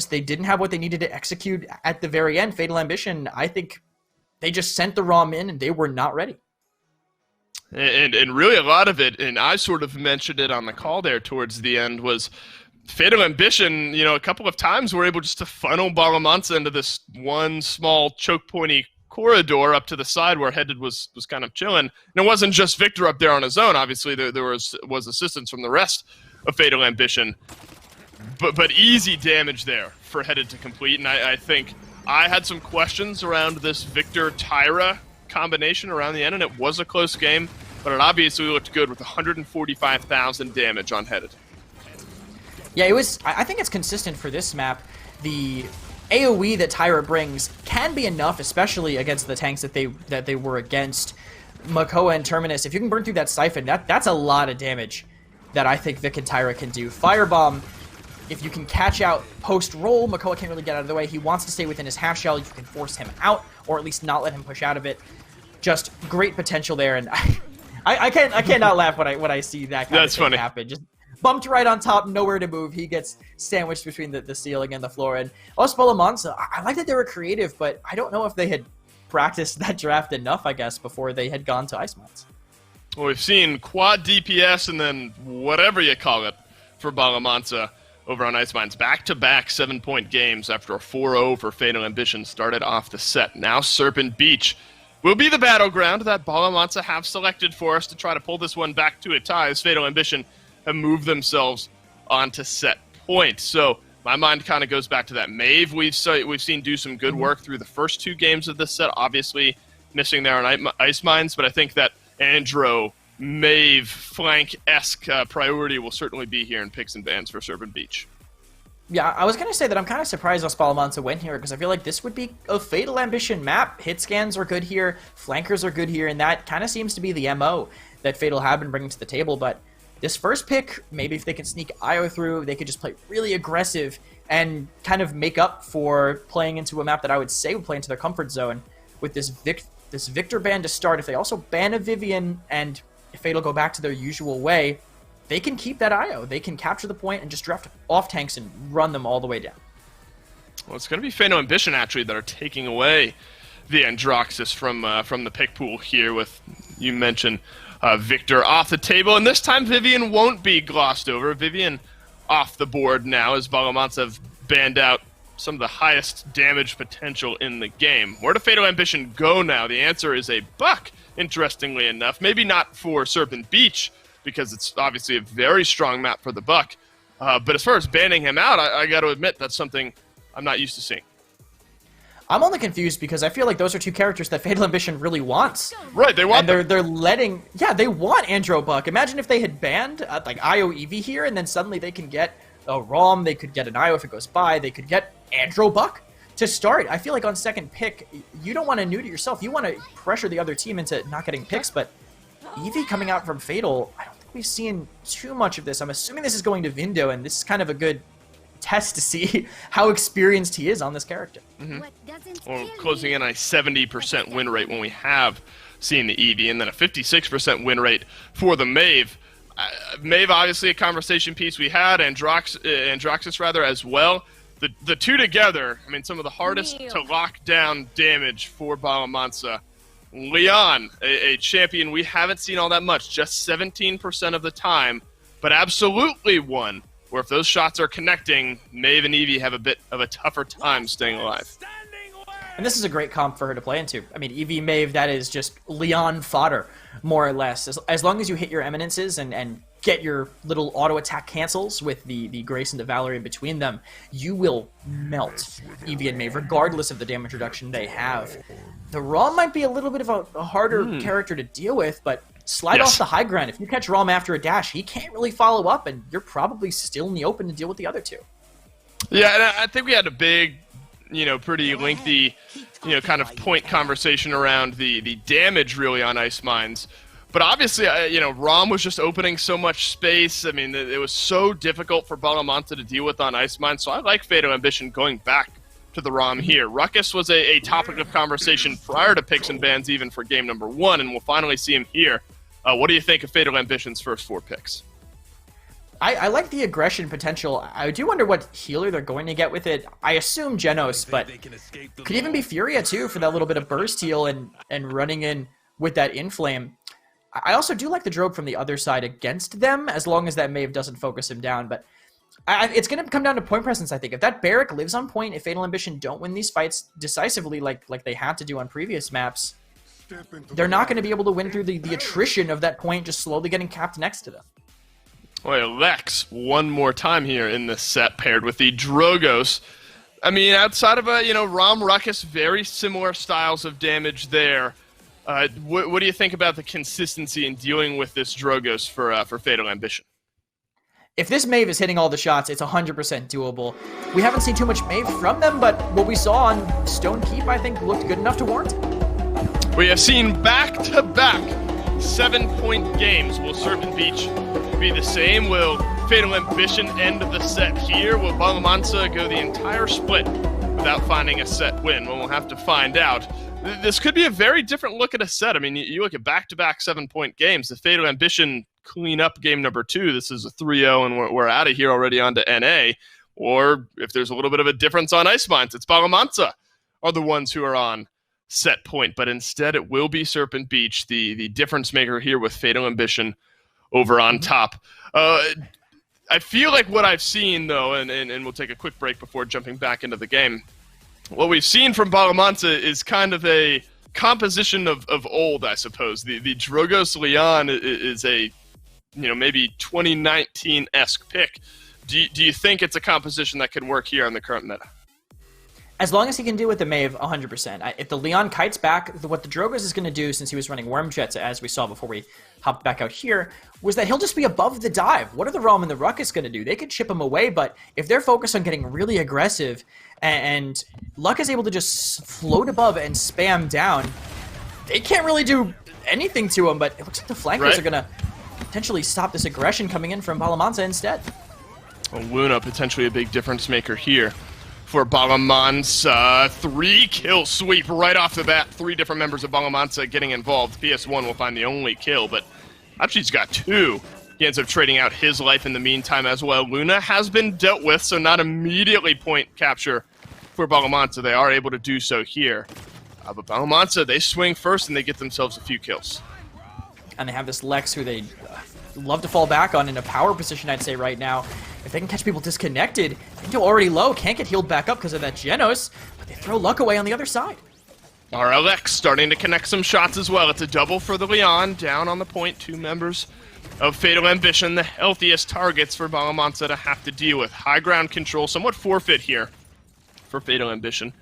They didn't have what they needed to execute at the very end. Fatal Ambition, I think they just sent the ROM in and they were not ready. And really a lot of it, and I sort of mentioned it on the call there towards the end, was Fatal Ambition, a couple of times were able just to funnel Bala Mansa into this one small choke pointy corridor up to the side where Headed was kind of chilling. And it wasn't just Victor up there on his own. Obviously, there was assistance from the rest of Fatal Ambition. But easy damage there for Headed to complete. And I think I had some questions around this Victor-Tyra combination around the end, and it was a close game. But it obviously looked good with 145,000 damage on Headed. Yeah, it was. I think it's consistent for this map. The AoE that Tyra brings can be enough, especially against the tanks that they were against. Makoa and Terminus, if you can burn through that Siphon, that's a lot of damage that I think Vic and Tyra can do. Firebomb, if you can catch out post-roll, Makoa can't really get out of the way. He wants to stay within his half shell. You can force him out, or at least not let him push out of it. Just great potential there, and I cannot laugh when I see that kind of thing happen. Just bumped right on top, nowhere to move. He gets sandwiched between the ceiling and the floor. And Bala Mansa, I like that they were creative, but I don't know if they had practiced that draft enough, I guess, before they had gone to Ice Mines. Well, we've seen quad DPS and then whatever you call it for Bala Mansa over on Ice Mines. Back-to-back 7-point games after a 4-0 for Fatal Ambition started off the set. Now Serpent Beach will be the battleground that Bala Mansa have selected for us to try to pull this one back to a tie as Fatal Ambition have moved themselves onto set point. So my mind kind of goes back to that Maeve we've seen do some good work through the first 2 games of this set, obviously missing there on Ice Mines, but I think that Andro, Maeve, flank-esque priority will certainly be here in picks and bans for Serpent Beach. Yeah, I was going to say that I'm kind of surprised Bala Mansa went here because I feel like this would be a Fatal Ambition map. Hit scans are good here, flankers are good here, and that kind of seems to be the MO that Fatal have been bringing to the table. But this first pick, maybe if they can sneak Io through, they could just play really aggressive and kind of make up for playing into a map that I would say would play into their comfort zone with this Victor ban to start. If they also ban a Vivian and if Fatal go back to their usual way, they can keep that IO. They can capture the point and just draft off tanks and run them all the way down. Well, it's going to be Fatal Ambition, actually, that are taking away the Androxus from the pick pool here with, you mentioned, Victor off the table. And this time, Vivian won't be glossed over. Vivian off the board now as Bala Mansa have banned out some of the highest damage potential in the game. Where do Fatal Ambition go now? The answer is a Buck, interestingly enough. Maybe not for Serpent Beach, because it's obviously a very strong map for the Buck. But as far as banning him out, I got to admit that's something I'm not used to seeing. I'm only confused because I feel like those are 2 characters that Fatal Ambition really wants. Right, they want and they're letting... Yeah, they want Andro Buck. Imagine if they had banned like Io Eevee here, and then suddenly they can get a ROM, they could get an Io if it goes by, they could get Andro Buck to start. I feel like on second pick, you don't want to neuter yourself. You want to pressure the other team into not getting picks, but Eevee coming out from Fatal, I don't think we've seen too much of this. I'm assuming this is going to Vindo, and this is kind of a good test to see how experienced he is on this character. Well, closing in on a 70% win rate when we have seen the Eevee, and then a 56% win rate for the Maeve. Maeve, obviously a conversation piece we had, Androxus rather as well. The 2 together, I mean, some of the hardest to lock down damage for Bala Mansa. Leon, a champion we haven't seen all that much, just 17% of the time, but absolutely one where if those shots are connecting, Maeve and Eevee have a bit of a tougher time staying alive. And this is a great comp for her to play into. I mean, Eevee Maeve, that is just Leon fodder, more or less. As long as you hit your eminences and get your little auto attack cancels with the Grace and the Valor in between them, you will melt Eevee and Maeve, regardless of the damage reduction they have. The ROM might be a little bit of a harder character to deal with, but slide off the high ground. If you catch ROM after a dash, he can't really follow up, and you're probably still in the open to deal with the other 2. Yeah, and I think we had a big, pretty lengthy, kind of point conversation around the damage really on Ice Mines. But obviously, ROM was just opening so much space. I mean, it was so difficult for Bala Mansa to deal with on Ice Mines. So I like Fatal Ambition going back to the ROM here. Ruckus was a topic of conversation prior to picks and bans, even for game number 1, and we'll finally see him here. What do you think of Fatal Ambition's first 4 picks? I like the aggression potential. I do wonder what healer they're going to get with it. I assume Genos, but could even be Furia too for that little bit of burst heal and running in with that Inflame. I also do like the Drogue from the other side against them, as long as that Maeve doesn't focus him down. But It's going to come down to point presence, I think. If that Barrack lives on point, if Fatal Ambition don't win these fights decisively like they had to do on previous maps, they're not going to be able to win through the attrition of that point just slowly getting capped next to them. Well, Lex, one more time here in this set, paired with the Drogos. I mean, outside of Rom Ruckus, very similar styles of damage there. What do you think about the consistency in dealing with this Drogos for Fatal Ambition? If this Maeve is hitting all the shots, it's 100% doable. We haven't seen too much Maeve from them, but what we saw on Stone Keep, I think, looked good enough to warrant it. We have seen back-to-back 7-point games. Will Serpent Beach be the same? Will Fatal Ambition end the set here? Will Bala Mansa go the entire split without finding a set win? Well, we'll have to find out. This could be a very different look at a set. I mean, you look at back-to-back 7-point games. The Fatal Ambition clean up game number 2. This is a 3-0, and we're out of here already on to NA. Or if there's a little bit of a difference on Ice Mines, it's Bala Mansa are the ones who are on set point. But instead, it will be Serpent Beach, the difference maker here with Fatal Ambition over on top. I feel like what I've seen, though, and we'll take a quick break before jumping back into the game. What we've seen from Bala Mansa is kind of a composition of old, I suppose. The Drogos Leon is a maybe 2019-esque pick. Do you think it's a composition that could work here on the current meta? As long as he can do with the Maeve, 100%. If the Leon kites back, what the Drogos is going to do, since he was running Worm Jets, as we saw before we hopped back out here, was that he'll just be above the dive. What are the Rom and the Ruckus going to do? They could chip him away, but if they're focused on getting really aggressive, and Luck is able to just float above and spam down, they can't really do anything to him, but it looks like the flankers are going to potentially stop this aggression coming in from Bala Mansa instead. Well, Luna potentially a big difference maker here for Bala Mansa. 3-kill sweep right off the bat. 3 different members of Bala Mansa getting involved. PS1 will find the only kill, but actually he's got 2. He ends up trading out his life in the meantime as well. Luna has been dealt with, so not immediately point capture for Bala Mansa. They are able to do so here. But Bala Mansa, they swing first and they get themselves a few kills. And they have this Lex who they love to fall back on in a power position, I'd say, right now. If they can catch people disconnected, Indo already low, can't get healed back up because of that Genos, but they throw Luck away on the other side. RLX starting to connect some shots as well. It's a double for the Leon, down on the point. 2 members of Fatal Ambition, the healthiest targets for Bala Mansa to have to deal with. High ground control, somewhat forfeit here for Fatal Ambition.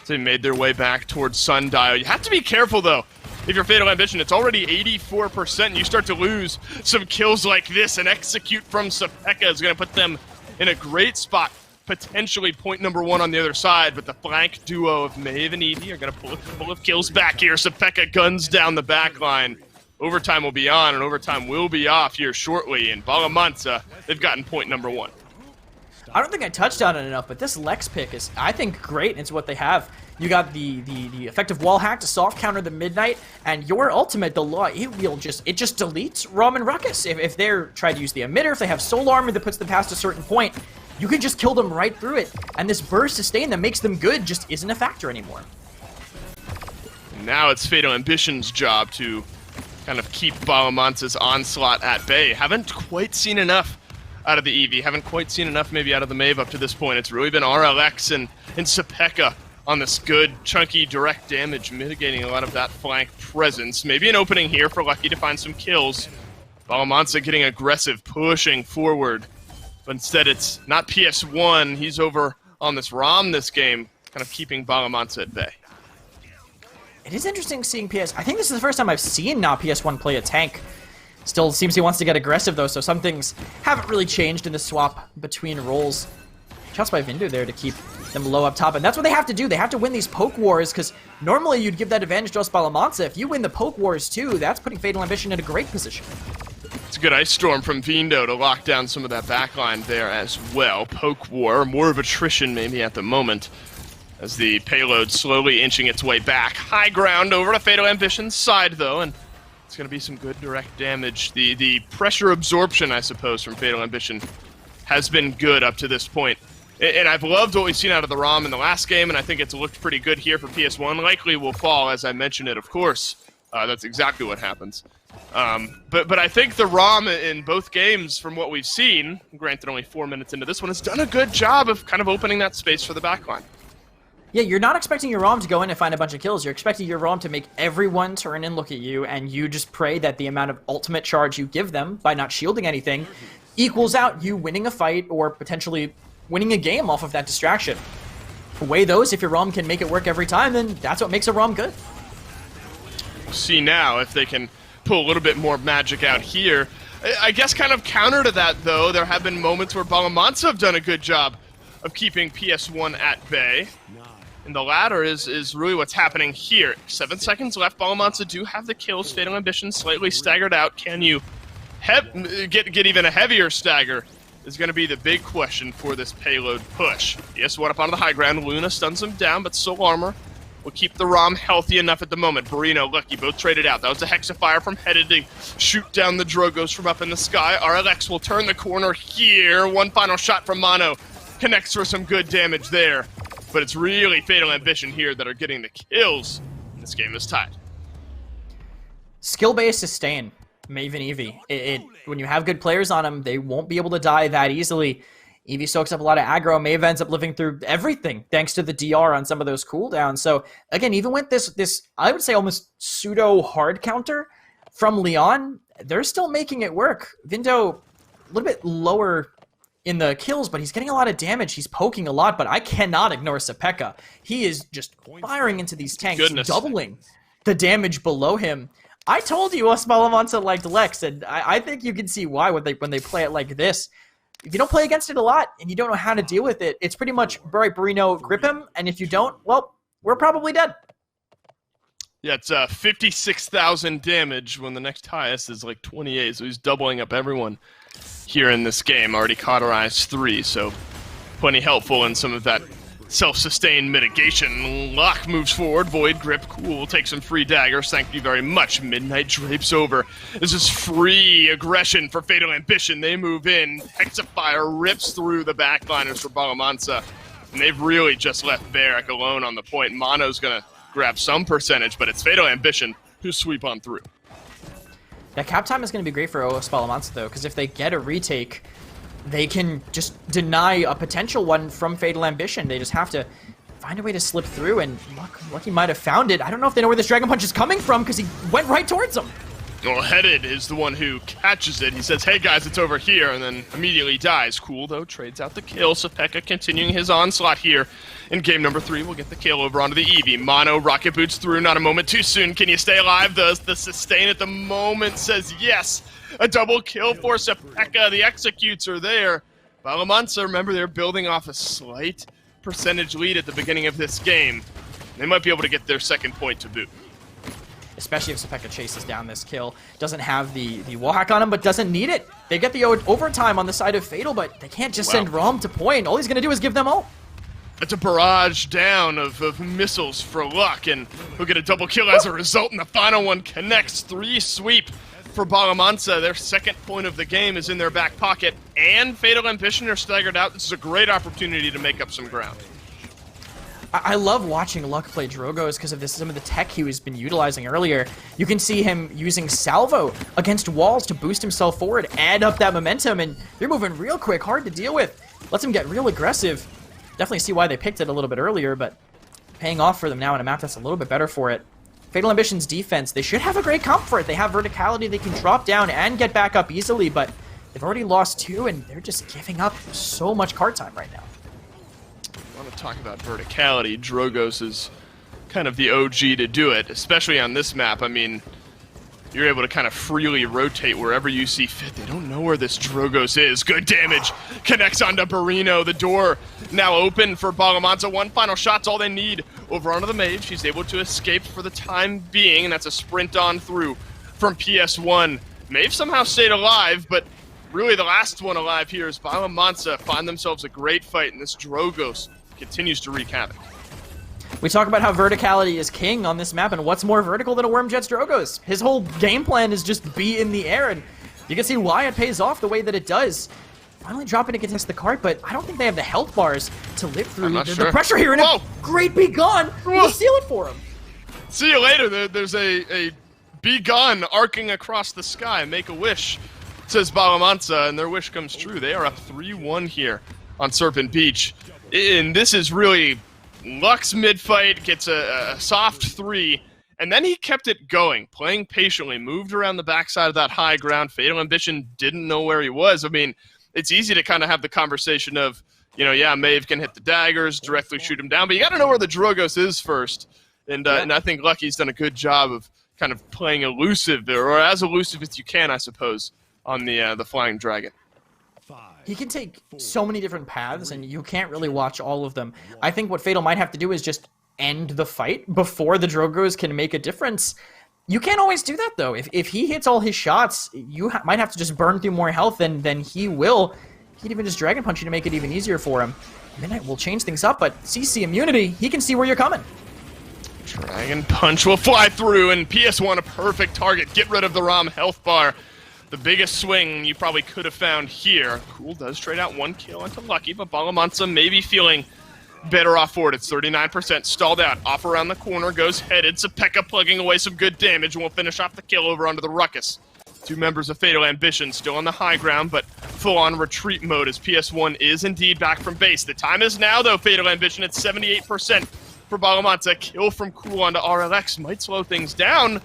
They made their way back towards Sundial. You have to be careful, though. If you're Fatal Ambition, it's already 84%, and you start to lose some kills like this, and Execute from Sepeka is going to put them in a great spot. Potentially point number 1 on the other side, but the flank duo of Maeve and Edie are going to pull a couple of kills back here. Sepeka guns down the back line. Overtime will be on, and overtime will be off here shortly, and Bala Mansa, they've gotten point number 1. I don't think I touched on it enough, but this Lex pick is, I think, great, and it's what they have. You got the effective wall hack to soft counter the Midnight, and your ultimate, the Law, it just deletes Rom and Ruckus. If they're trying to use the emitter, if they have soul armor that puts them past a certain point, you can just kill them right through it. And this burst sustain that makes them good just isn't a factor anymore. Now it's Fatal Ambition's job to kind of keep Bala Mansa's onslaught at bay. Haven't quite seen enough out of the Eevee. Haven't quite seen enough maybe out of the Maeve up to this point. It's really been RLX and Sepeka on this good, chunky, direct damage, mitigating a lot of that flank presence. Maybe an opening here for Lucky to find some kills. Bala Mansa getting aggressive, pushing forward. But instead it's not PS1. He's over on this Rom this game, kind of keeping Bala Mansa at bay. It is interesting seeing PS... I think this is the first time I've seen now PS1 play a tank. Still seems he wants to get aggressive, though, so some things haven't really changed in the swap between roles. Shots by Vindu there to keep them low up top, and that's what they have to do. They have to win these poke wars, because normally you'd give that advantage to Bala Mansa. If you win the poke wars, too, that's putting Fatal Ambition in a great position. It's a good Ice Storm from Vindo to lock down some of that backline there as well. Poke war, more of attrition maybe at the moment, as the payload slowly inching its way back. High ground over to Fatal Ambition's side, though, and it's going to be some good direct damage. The pressure absorption, I suppose, from Fatal Ambition has been good up to this point. And I've loved what we've seen out of the ROM in the last game, and I think it's looked pretty good here for PS1. Likely will fall, as I mentioned it, of course, That's exactly what happens. But I think the ROM in both games, from what we've seen, granted only 4 minutes into this one, has done a good job of kind of opening that space for the backline. Yeah, you're not expecting your ROM to go in and find a bunch of kills. You're expecting your ROM to make everyone turn and look at you, and you just pray that the amount of ultimate charge you give them by not shielding anything equals out you winning a fight or potentially winning a game off of that distraction. Weigh those. If your ROM can make it work every time, then that's what makes a ROM good. See now if they can pull a little bit more magic out here. I guess kind of counter to that, though, there have been moments where Bala Mansa have done a good job of keeping PS1 at bay. And the latter is really what's happening here. 7 seconds left. Bala Mansa do have the kills. Fatal Ambition slightly staggered out. Can you get even a heavier stagger is going to be the big question for this payload push. PS1 up onto the high ground. Luna stuns him down, but Soul Armor will keep the ROM healthy enough at the moment. Barino, Lucky, both traded out. That was a Hexafire from headed to shoot down the Drogos from up in the sky. RLX will turn the corner here. One final shot from Mono. Connects for some good damage there. But it's really Fatal Ambition here that are getting the kills. This game is tied. Skill-based sustain, Maven Eevee. When you have good players on them, they won't be able to die that easily. Eevee soaks up a lot of aggro. Maeve ends up living through everything thanks to the DR on some of those cooldowns. So again, even with this I would say almost pseudo hard counter from Leon, they're still making it work. Vindo, a little bit lower in the kills, but he's getting a lot of damage. He's poking a lot, but I cannot ignore Sepeka. He is just firing into these tanks, doubling the damage below him. I told you us Bala Mansa liked Lex, and I think you can see why when they play it like this. If you don't play against it a lot and you don't know how to deal with it, it's pretty much, right, Barino, grip him, and if you don't, well, we're probably dead. Yeah, it's 56,000 damage when the next highest is like 28, so he's doubling up everyone here in this game. Already cauterized 3, so plenty helpful in some of that self-sustained mitigation. Locke moves forward. Void Grip, cool. Take some free daggers. Thank you very much. Midnight drapes over. This is free aggression for Fatal Ambition. They move in. Hexafire rips through the backliners for Bala Mansa. And they've really just left Varric alone on the point. Mono's going to grab some percentage, but it's Fatal Ambition who sweep on through. That cap time is going to be great for OS Bala Mansa, though, because if they get a retake, they can just deny a potential one from Fatal Ambition. They just have to find a way to slip through, and Lucky might have found it. I don't know if they know where this Dragon Punch is coming from, because he went right towards them. Well, Headed is the one who catches it. He says, hey guys, it's over here, and then immediately dies. Cool, though, trades out the kill. Sepeka continuing his onslaught here. In game number 3, we'll get the kill over onto the Eevee. Mono, rocket boots through, not a moment too soon. Can you stay alive? The sustain at the moment says yes. A double kill for Sepeka. The executes are there. Bala Mansa, remember, they're building off a slight percentage lead at the beginning of this game. They might be able to get their second point to boot. Especially if Sepeka chases down this kill. Doesn't have the wall hack on him, but doesn't need it. They get the overtime on the side of Fatal, but they can't just send Rom to point. All he's going to do is give them ult. It's a barrage down of missiles for Luck, and he'll get a double kill as a result, and the final one connects. 3 sweep for Bala Mansa. Their second point of the game is in their back pocket, and Fatal Ambition are staggered out. This is a great opportunity to make up some ground. I love watching Luck play Drogos because of some of the tech he was been utilizing earlier. You can see him using Salvo against walls to boost himself forward, add up that momentum, and they're moving real quick, hard to deal with. Lets him get real aggressive. Definitely see why they picked it a little bit earlier, but paying off for them now in a map that's a little bit better for it. Fatal Ambition's defense, they should have a great comp for it. They have verticality, they can drop down and get back up easily, but they've already lost 2, and they're just giving up so much card time right now. I want to talk about verticality. Drogos is kind of the OG to do it, especially on this map. I mean, you're able to kind of freely rotate wherever you see fit. They don't know where this Drogos is. Good damage. Connects onto Barino. The door now open for Bala Mansa. One final shot's all they need. Over onto the Mage. He's able to escape for the time being, and that's a sprint on through from PS1. Mave somehow stayed alive, but really the last one alive here is Bala Mansa. Find themselves a great fight, and this Drogos continues to wreak havoc. We talk about how verticality is king on this map, and what's more vertical than a Wormjet's Drogos? His whole game plan is just be in the air, and you can see why it pays off the way that it does. Finally dropping against the cart, but I don't think they have the health bars to live through the pressure here, and a great be gone will seal it for him. See you later. There's a Be gone, arcing across the sky. Make a wish, says Bala Mansa, and their wish comes true. They are up 3-1 here on Serpent Beach. And this is really Lux mid-fight, gets a soft 3, and then he kept it going, playing patiently, moved around the backside of that high ground. Fatal Ambition didn't know where he was. I mean, it's easy to kind of have the conversation of, yeah, Maeve can hit the daggers, directly shoot him down, but you got to know where the Drogos is first. And I think Lucky's done a good job of kind of playing elusive, or as elusive as you can, I suppose, on the Flying Dragon. He can take so many different paths, and you can't really watch all of them. I think what Fatal might have to do is just end the fight before the Drogos can make a difference. You can't always do that, though. If he hits all his shots, you might have to just burn through more health than he will. He can even just Dragon Punch you to make it even easier for him. Midnight will change things up, but CC immunity, he can see where you're coming. Dragon Punch will fly through, and PS1 a perfect target. Get rid of the ROM health bar. The biggest swing you probably could have found here. Cool does trade out 1 kill into Lucky, but Bala Mansa may be feeling better off for it. It's 39%, stalled out, off around the corner, goes headed. Sepeka plugging away some good damage, and will finish off the kill over onto the Ruckus. 2 members of Fatal Ambition still on the high ground, but full-on retreat mode as PS1 is indeed back from base. The time is now, though, Fatal Ambition at 78% for Bala Mansa. Kill from Cool onto RLX might slow things down,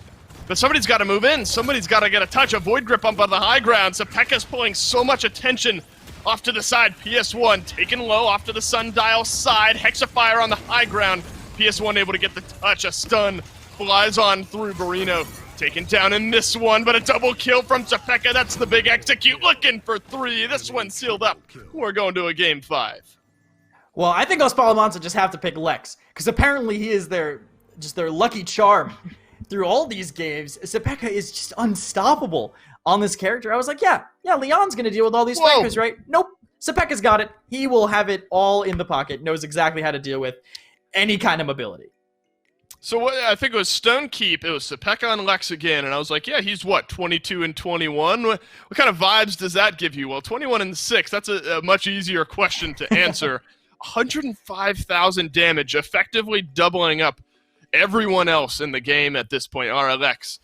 but somebody's got to move in. Somebody's got to get a touch. A Void Grip up on the high ground. Sepeka's pulling so much attention off to the side. PS1 taken low off to the Sundial side. Hexafire on the high ground. PS1 able to get the touch. A stun flies on through Barino. Taken down in this one, but a double kill from Sepeka. That's the big execute. Looking for 3. This one sealed up. We're going to a game 5. Well, I think us Bala Mansa just have to pick Lex, because apparently he is their lucky charm. Through all these games, Sepeka is just unstoppable on this character. I was like, yeah, Leon's going to deal with all these fighters, right? Nope. Sepeka's got it. He will have it all in the pocket, knows exactly how to deal with any kind of mobility. So I think it was Stone Keep, it was Sepeka and Lex again, and I was like, yeah, he's what, 22 and 21? What kind of vibes does that give you? Well, 21 and 6, that's a much easier question to answer. 105,000 damage, effectively doubling up everyone else in the game at this point. RLX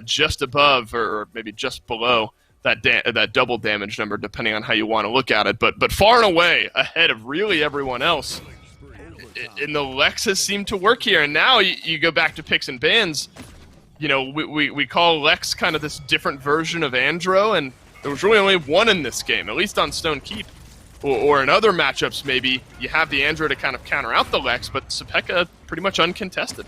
just above or maybe just below that double damage number, depending on how you want to look at it, but far and away ahead of really everyone else. And the Lex has seemed to work here, and now you go back to picks and bans. We call Lex kind of this different version of Andro, and there was really only one in this game, at least on Stone Keep. Or in other matchups, maybe you have the Andro to kind of counter out the Lex, but Sepeka pretty much uncontested.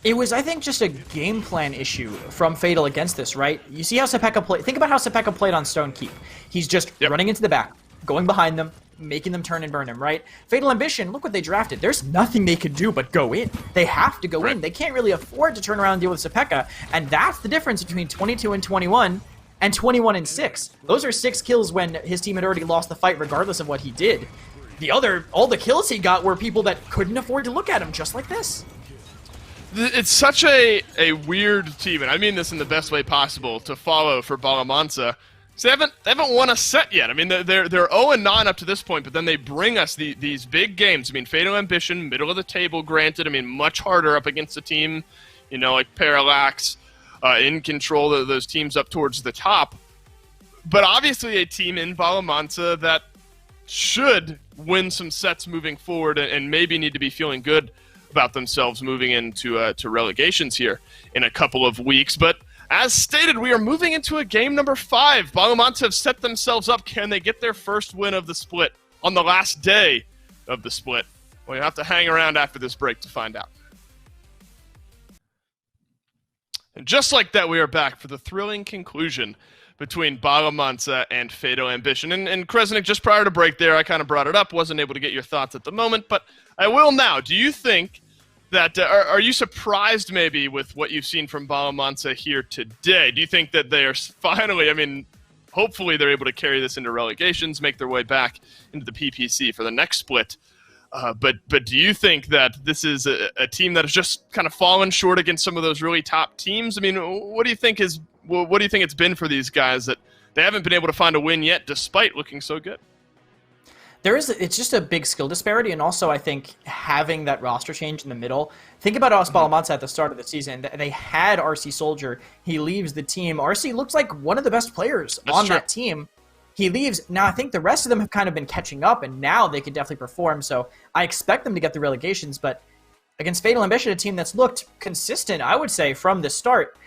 It was, I think, just a game plan issue from Fatal against this, right? You see how Sepeka played. Think about how Sepeka played on Stone Keep. He's just running into the back, going behind them, making them turn and burn him, right? Fatal Ambition, look what they drafted. There's nothing they could do but go in. They have to go in. They can't really afford to turn around and deal with Sepeka, and that's the difference between 22 and 21. And 21 and 6. Those are 6 kills when his team had already lost the fight regardless of what he did. All the kills he got were people that couldn't afford to look at him, just like this. It's such a weird team, and I mean this in the best way possible, to follow for Bala Mansa. So they haven't won a set yet. I mean, they're 0-9 up to this point, but then they bring us these big games. I mean, Fatal Ambition, middle of the table, granted. I mean, much harder up against a team, like Parallax, in control of those teams up towards the top. But obviously a team in Bala Mansa that should win some sets moving forward and maybe need to be feeling good about themselves moving into to relegations here in a couple of weeks. But as stated, we are moving into a game number 5. Bala Mansa have set themselves up. Can they get their first win of the split on the last day of the split? Well, you have to hang around after this break to find out. And just like that, we are back for the thrilling conclusion between Bala Mansa and Fatal Ambition. And Kresnik, just prior to break there, I kind of brought it up, wasn't able to get your thoughts at the moment, but I will now. Do you think that, are you surprised maybe with what you've seen from Bala Mansa here today? Do you think that they are finally, hopefully they're able to carry this into relegations, make their way back into the PPC for the next split? But do you think that this is a team that has just kind of fallen short against some of those really top teams? I mean, what do you think it's been for these guys that they haven't been able to find a win yet, despite looking so good? It's just a big skill disparity, and also I think having that roster change in the middle. Think about Osbala Mansa at the start of the season. They had RC Soldier. He leaves the team. RC looks like one of the best players on that team. He leaves. Now I think the rest of them have kind of been catching up, and now they could definitely perform. So I expect them to get the relegations, but against Fatal Ambition, a team that's looked consistent, I would say, from the start.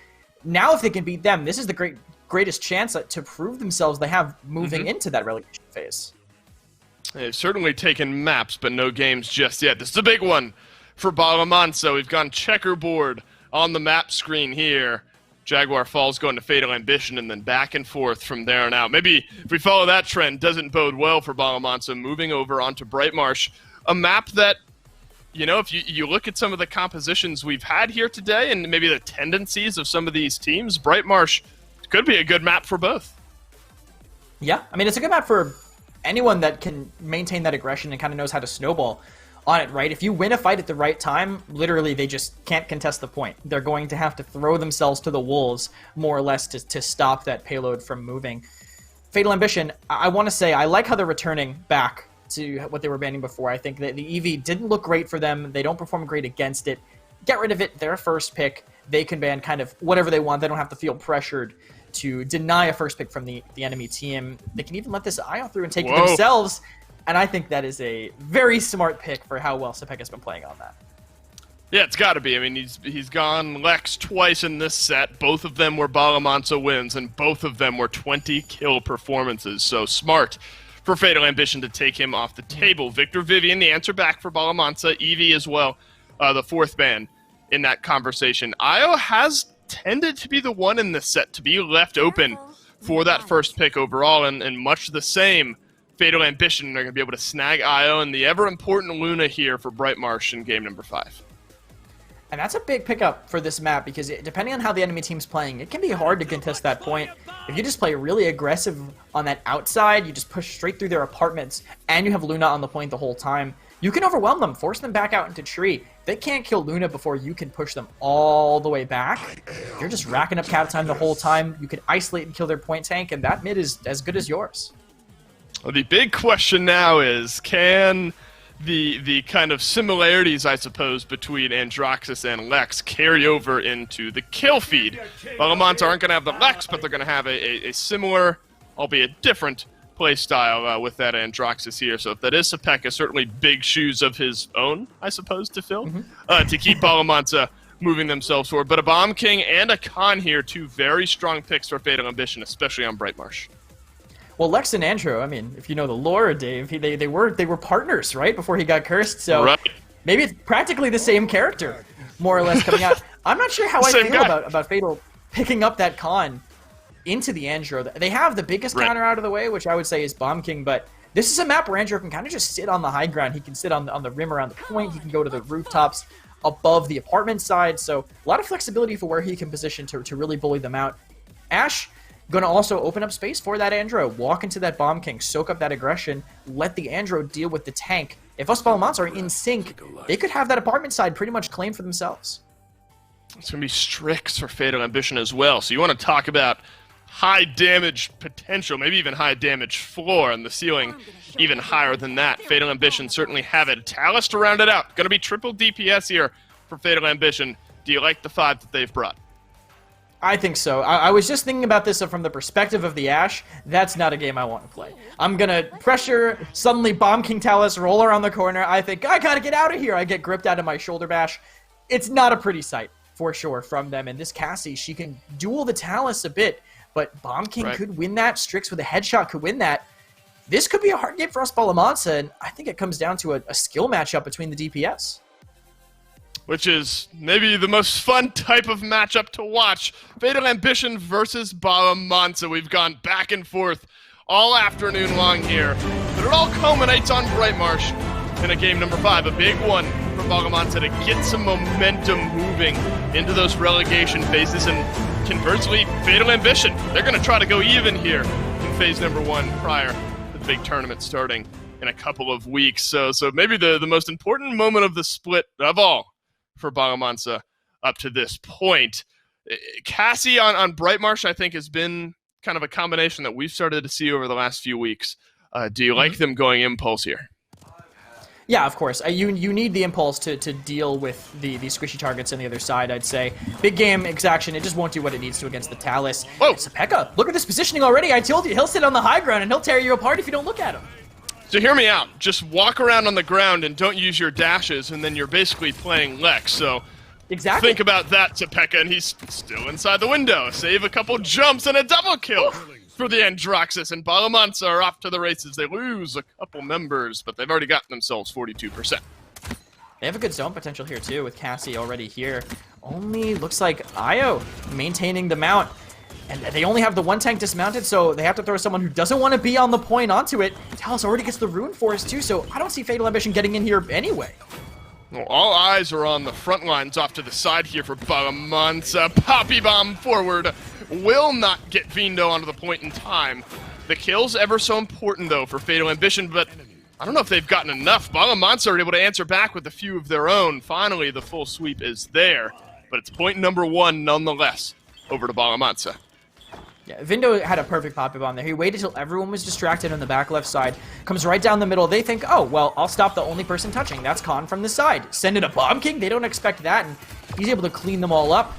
Now if they can beat them, this is the greatest chance to prove themselves they have moving into that relegation phase. They've certainly taken maps, but no games just yet. This is a big one for Bala Mansa. We've gone checkerboard on the map screen here. Jaguar Falls going to Fatal Ambition and then back and forth from there on out. Maybe if we follow that trend, doesn't bode well for Bala Mansa moving over onto Brightmarsh, a map that, if you look at some of the compositions we've had here today and maybe the tendencies of some of these teams, Brightmarsh could be a good map for both. Yeah, I mean, it's a good map for anyone that can maintain that aggression and kind of knows how to snowball on it, right? If you win a fight at the right time, literally they just can't contest the point. They're going to have to throw themselves to the wolves, more or less, to stop that payload from moving. Fatal Ambition, I want to say, I like how they're returning back to what they were banning before. I think that the EV didn't look great for them. They don't perform great against it. Get rid of it. Their first pick. They can ban kind of whatever they want. They don't have to feel pressured to deny a first pick from the enemy team. They can even let this IO through and take it themselves. And I think that is a very smart pick for how well Sepek has been playing on that. Yeah, it's got to be. I mean, he's gone Lex twice in this set. Both of them were Bala Mansa wins, and both of them were 20-kill performances. So smart for Fatal Ambition to take him off the table. Victor Vivian, the answer back for Bala Mansa. Evie as well, the fourth ban in that conversation. Io has tended to be the one in this set to be left open for that first pick overall, and much the same, Fatal Ambition are going to be able to snag Io and the ever-important Luna here for Brightmarsh in game number 5. And that's a big pickup for this map because depending on how the enemy team's playing, it can be hard to contest that point. If you just play really aggressive on that outside, you just push straight through their apartments, and you have Luna on the point the whole time, you can overwhelm them, force them back out into tree. They can't kill Luna before you can push them all the way back. You're just racking up cap time the whole time. You can isolate and kill their point tank, and that mid is as good as yours. Well, the big question now is, can the kind of similarities, I suppose, between Androxus and Lex carry over into the kill feed? Bala Mansa aren't going to have the Lex, but they're going to have a similar, albeit different, play style with that Androxus here. So if that is Sepeka, certainly big shoes of his own, I suppose, to fill, to keep Bala Mansa moving themselves forward. But a Bomb King and a Khan here, two very strong picks for Fatal Ambition, especially on Brightmarsh. Well, Lex and Andrew, I mean, if you know the lore, Dave, they were partners, right, before he got cursed. So maybe it's practically the same character, more or less, coming out. I'm not sure how I feel about Fatal picking up that Khan into the Andro. They have the biggest counter out of the way, which I would say is Bomb King, but this is a map where Andro can kind of just sit on the high ground. He can sit on the rim around the point. He can go to the rooftops above the apartment side. So a lot of flexibility for where he can position to really bully them out. Ash going to also open up space for that Andro. Walk into that Bomb King, soak up that aggression, let the Andro deal with the tank. If us Balamans are in sync, they could have that apartment side pretty much claimed for themselves. It's going to be Strix for Fatal Ambition as well. So you want to talk about high damage potential, maybe even high damage floor, and the ceiling even higher than that. Fatal Ambition certainly have it. Talus to round it out. Going to be triple DPS here for Fatal Ambition. Do you like the 5 that they've brought? I think so. I was just thinking about this from the perspective of the Ashe. That's not a game I want to play. I'm going to pressure, suddenly Bomb King Talus, roll around the corner. I think, I got to get out of here. I get gripped out of my shoulder bash. It's not a pretty sight, for sure, from them. And this Cassie, she can duel the Talus a bit, but Bomb King could win that. Strix with a headshot could win that. This could be a hard game for us Balamansa, and I think it comes down to a skill matchup between the DPS. Which is maybe the most fun type of matchup to watch. Fatal Ambition versus Bala Mansa. We've gone back and forth all afternoon long here. But it all culminates on Brightmarsh in a game number 5. A big one for Bala Mansa to get some momentum moving into those relegation phases. And conversely, Fatal Ambition, they're going to try to go even here in phase number 1 prior to the big tournament starting in a couple of weeks. So maybe the most important moment of the split of all for Bala Mansa up to this point. Cassie on Brightmarsh, I think, has been kind of a combination that we've started to see over the last few weeks Do you like them going impulse here? Yeah, of course. You need the impulse to deal with the squishy targets on the other side, I'd say. Big game exaction, it just won't do what it needs to against the Talus. Whoa! Sepeka, look at this positioning already. I told you, he'll sit on the high ground and he'll tear you apart if you don't look at him. So hear me out. Just walk around on the ground and don't use your dashes, and then you're basically playing Lex. So exactly. think about that, Sepeka, and he's still inside the window. Save a couple jumps and a double kill for the Androxus, and Bala Mansa are off to the races. They lose a couple members, but they've already gotten themselves 42%. They have a good zone potential here, too, with Cassie already here. Only looks like Io maintaining the mount. And they only have the one tank dismounted, so they have to throw someone who doesn't want to be on the point onto it. Talus already gets the Rune Force, too, so I don't see Fatal Ambition getting in here anyway. Well, all eyes are on the front lines off to the side here for Bala Mansa. Poppy Bomb forward. Will not get Vindo onto the point in time. The kill's ever so important, though, for Fatal Ambition, but I don't know if they've gotten enough. Bala Mansa are able to answer back with a few of their own. Finally, the full sweep is there, but it's point number 1 nonetheless over to Bala Mansa. Yeah, Vindo had a perfect Poppy Bomb there. He waited till everyone was distracted on the back left side, comes right down the middle. They think, oh, well, I'll stop the only person touching. That's Khan from the side. Send in a Bomb King? They don't expect that, and he's able to clean them all up.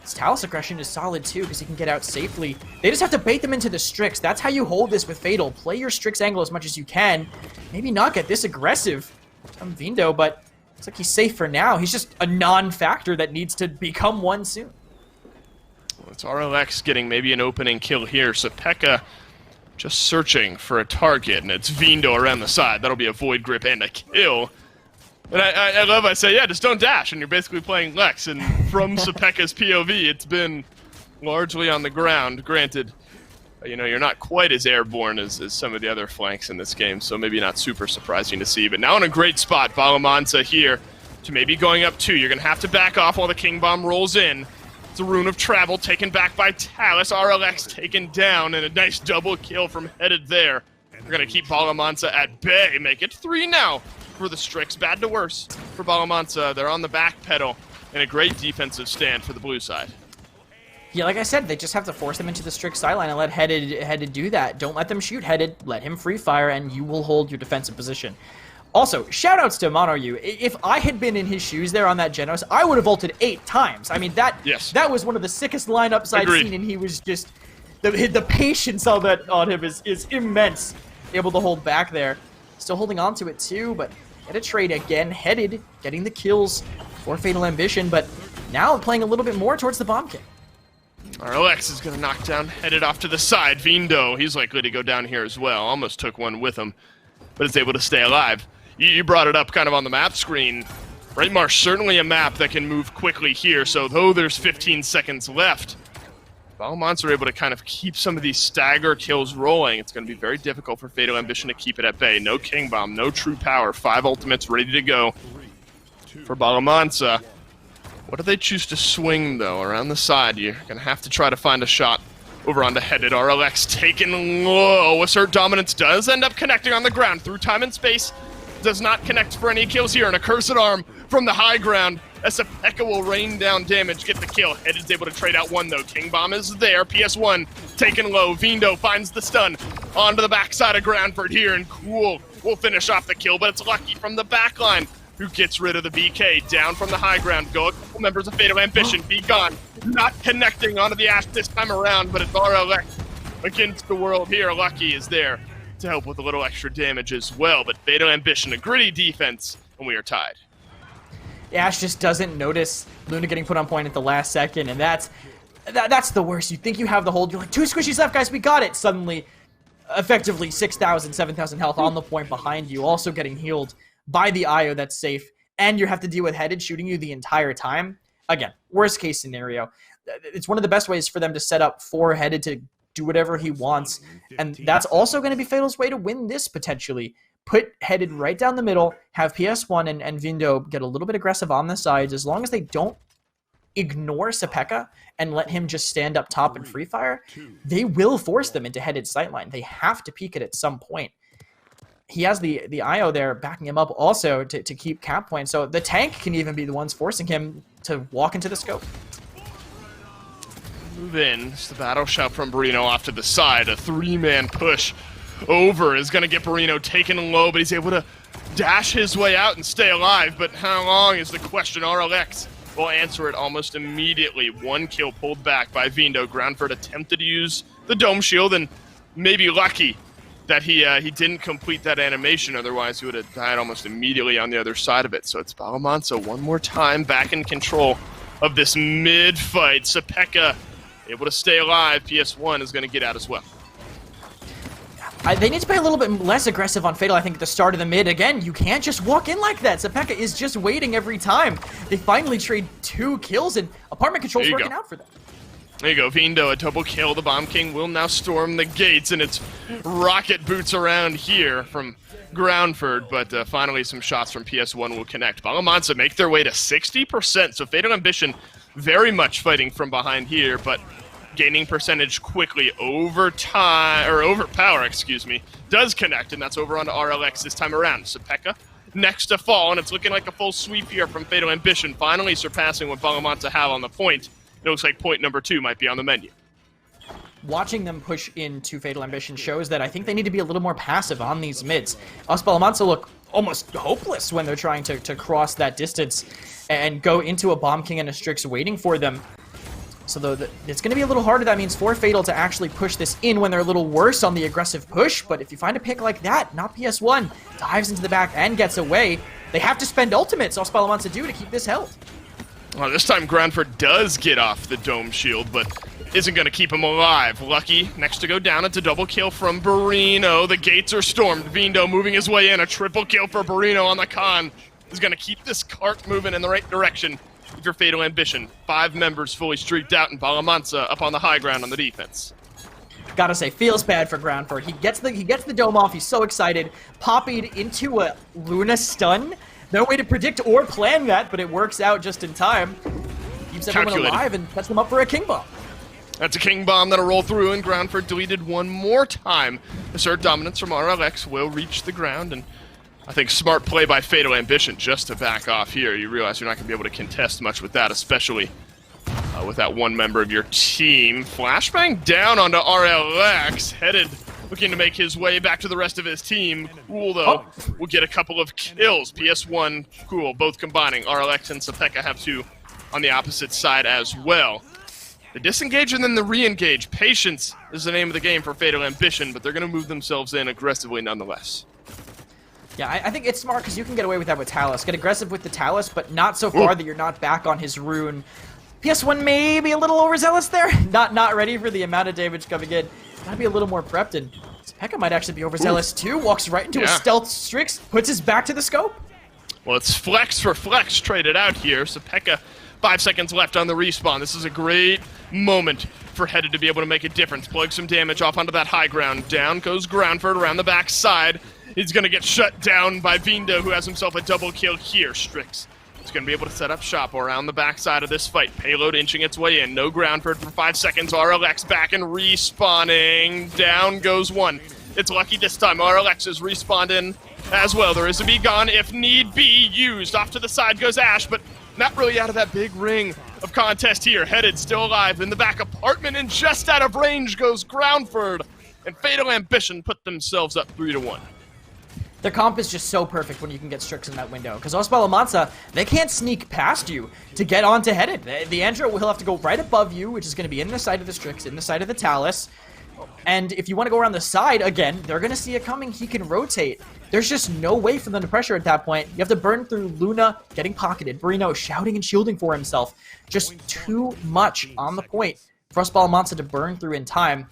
His Talus aggression is solid, too, because he can get out safely. They just have to bait them into the Strix. That's how you hold this with Fatal. Play your Strix angle as much as you can. Maybe not get this aggressive from Vindo, but looks like he's safe for now. He's just a non-factor that needs to become one soon. It's RLX getting maybe an opening kill here. Sepeka just searching for a target, and it's Vindo around the side. That'll be a Void Grip and a kill. And I love, I say, yeah, just don't dash, and you're basically playing Lex. And from Sepeka's POV, it's been largely on the ground. Granted, you know, you're not quite as airborne as some of the other flanks in this game, so maybe not super surprising to see. But now in a great spot, Bala Mansa here to maybe going up 2. You're going to have to back off while the King Bomb rolls in. It's a Rune of Travel taken back by Talus. RLX taken down, and a nice double kill from Headed there. We're going to keep Bala Mansa at bay. Make it 3 now for the Strix. Bad to worse for Bala Mansa. They're on the back pedal, and a great defensive stand for the blue side. Yeah, like I said, they just have to force them into the Strix sideline and let Headed do that. Don't let them shoot Headed. Let him free fire, and you will hold your defensive position. Also, shoutouts to Mono-U. If I had been in his shoes there on that Genos, I would have ulted 8 times. I mean, that was one of the sickest lineups I've seen, and he was just... The patience on him is immense. Able to hold back there. Still holding on to it, too, but get a trade again. Headed, getting the kills for Fatal Ambition, but now playing a little bit more towards the Bomb King. RLX is going to knock down Headed off to the side. Vindo, he's likely to go down here as well. Almost took one with him, but is able to stay alive. You brought it up kind of on the map screen. Right, Marsh, certainly a map that can move quickly here, so though there's 15 seconds left, Bala Mansa are able to kind of keep some of these stagger kills rolling. It's going to be very difficult for Fatal Ambition to keep it at bay. No King Bomb, no True Power, 5 ultimates ready to go for Bala Mansa. What do they choose to swing, though? Around the side, you're going to have to try to find a shot over onto Headed. RLX taken low. Assert Dominance does end up connecting on the ground through time and space. Does not connect for any kills here, and a Cursed Arm from the high ground as Sepeka will rain down damage, get the kill. Headed's able to trade out 1, though. King Bomb is there. PS1 taken low. Vindo finds the stun onto the backside of Groundford here, and Cool will finish off the kill, but it's Lucky from the backline who gets rid of the BK. Down from the high ground go a couple members of Fatal Ambition. Be gone. Not connecting onto the Ash this time around, but it's RLX against the world here. Lucky is there to help with a little extra damage as well, but Fatal Ambition, a gritty defense, and we are tied. Ash just doesn't notice Luna getting put on point at the last second, and that's the worst. You think you have the hold, you're like, 2 squishies left, guys, we got it! Suddenly, effectively 6,000, 7,000 health on the point behind you, also getting healed by the IO that's safe, and you have to deal with Headed shooting you the entire time. Again, worst case scenario. It's one of the best ways for them to set up for Headed to do whatever he wants, and that's also going to be Fatal's way to win this, potentially. Put Headed right down the middle, have PS1 and Vindo get a little bit aggressive on the sides. As long as they don't ignore Sepeka and let him just stand up top and free fire, they will force them into Headed sightline. They have to peek it at some point. He has the IO there backing him up also to keep cap points, so the tank can even be the ones forcing him to walk into the scope. Move in. It's the battle shout from Burino off to the side. A 3-man push over is going to get Burrino taken low, but he's able to dash his way out and stay alive. But how long is the question? RLX will answer it almost immediately. 1 kill pulled back by Vindo. Groundford attempted to use the dome shield and maybe lucky that he didn't complete that animation. Otherwise, he would have died almost immediately on the other side of it. So it's Bala Mansa one more time back in control of this mid-fight. Sepeka able to stay alive. PS1 is going to get out as well. They need to be a little bit less aggressive on Fatal, I think, at the start of the mid. Again, you can't just walk in like that. Sepeka is just waiting every time. They finally trade 2 kills, and apartment control's working out for them. There you go, Vindo, a double kill. The Bomb King will now storm the gates, and it's rocket boots around here from Groundford, but finally some shots from PS1 will connect. Bala Mansa make their way to 60%, so Fatal Ambition very much fighting from behind here, but gaining percentage quickly. Overpower, does connect, and that's over onto RLX this time around. Sepeka next to fall, and it's looking like a full sweep here from Fatal Ambition, finally surpassing what Bala Mansa have on the point. It looks like point number 2 might be on the menu. Watching them push into Fatal Ambition shows that I think they need to be a little more passive on these mids. Bala Mansa look almost hopeless when they're trying to cross that distance and go into a Bomb King and a Strix waiting for them. So it's going to be a little harder, that means, for Fatal to actually push this in when they're a little worse on the aggressive push. But if you find a pick like that, not PS1, dives into the back and gets away, they have to spend ultimates. All Bala Mansa do to keep this held. Well, this time Groundford does get off the dome shield, but isn't going to keep him alive. Lucky next to go down. It's a double kill from Burrino. The gates are stormed. Vindo moving his way in. A triple kill for Burrino on the con. Is going to keep this cart moving in the right direction with your Fatal Ambition. 5 members fully streaked out, and Bala Mansa up on the high ground on the defense. Gotta say, feels bad for Groundford. He gets the dome off. He's so excited. Poppied into a Luna stun. No way to predict or plan that, but it works out just in time. Keeps everyone alive and sets them up for a King Bomb. That's a King Bomb that'll roll through, and Groundford deleted one more time. Assert dominance from RLX will reach the ground, and I think smart play by Fatal Ambition just to back off here. You realize you're not going to be able to contest much with that, especially with that one member of your team. Flashbang down onto RLX, headed, looking to make his way back to the rest of his team. Cool, though, will get a couple of kills. PS1, Cool, both combining. RLX and Sepeka have 2 on the opposite side as well. The disengage and then the re-engage. Patience is the name of the game for Fatal Ambition, but they're going to move themselves in aggressively nonetheless. Yeah, I think it's smart because you can get away with that with Talus. Get aggressive with the Talus, but not so far that you're not back on his rune. PS1 may be a little overzealous there. Not ready for the amount of damage coming in. Gotta be a little more prepped, and Sepeka might actually be overzealous too. Walks right into a stealth Strix, puts his back to the scope. Well, it's flex for flex traded out here. Sepeka, 5 seconds left on the respawn. This is a great moment for Headed to be able to make a difference. Plug some damage off onto that high ground. Down goes Groundford around the back side. He's going to get shut down by Vindo, who has himself a double kill here. Strix is going to be able to set up shop around the back side of this fight. Payload inching its way in. No Groundford for 5 seconds. RLX back and respawning. Down goes one. It's lucky this time. RLX is respawned in as well. There is a Begone if need be used. Off to the side goes Ash, but not really out of that big ring of contest here. Headed still alive in the back apartment, and just out of range goes Groundford. And Fatal Ambition put themselves up 3-1. Their comp is just so perfect when you can get Strix in that window. Because Bala Mansa, they can't sneak past you to get onto Headed. The Andro will have to go right above you, which is going to be in the side of the Strix, in the side of the Talus. And if you want to go around the side, again, they're going to see it coming. He can rotate. There's just no way for them to pressure at that point. You have to burn through Luna, getting pocketed. Burrino shouting and shielding for himself. Just too much on the point for Bala Mansa to burn through in time.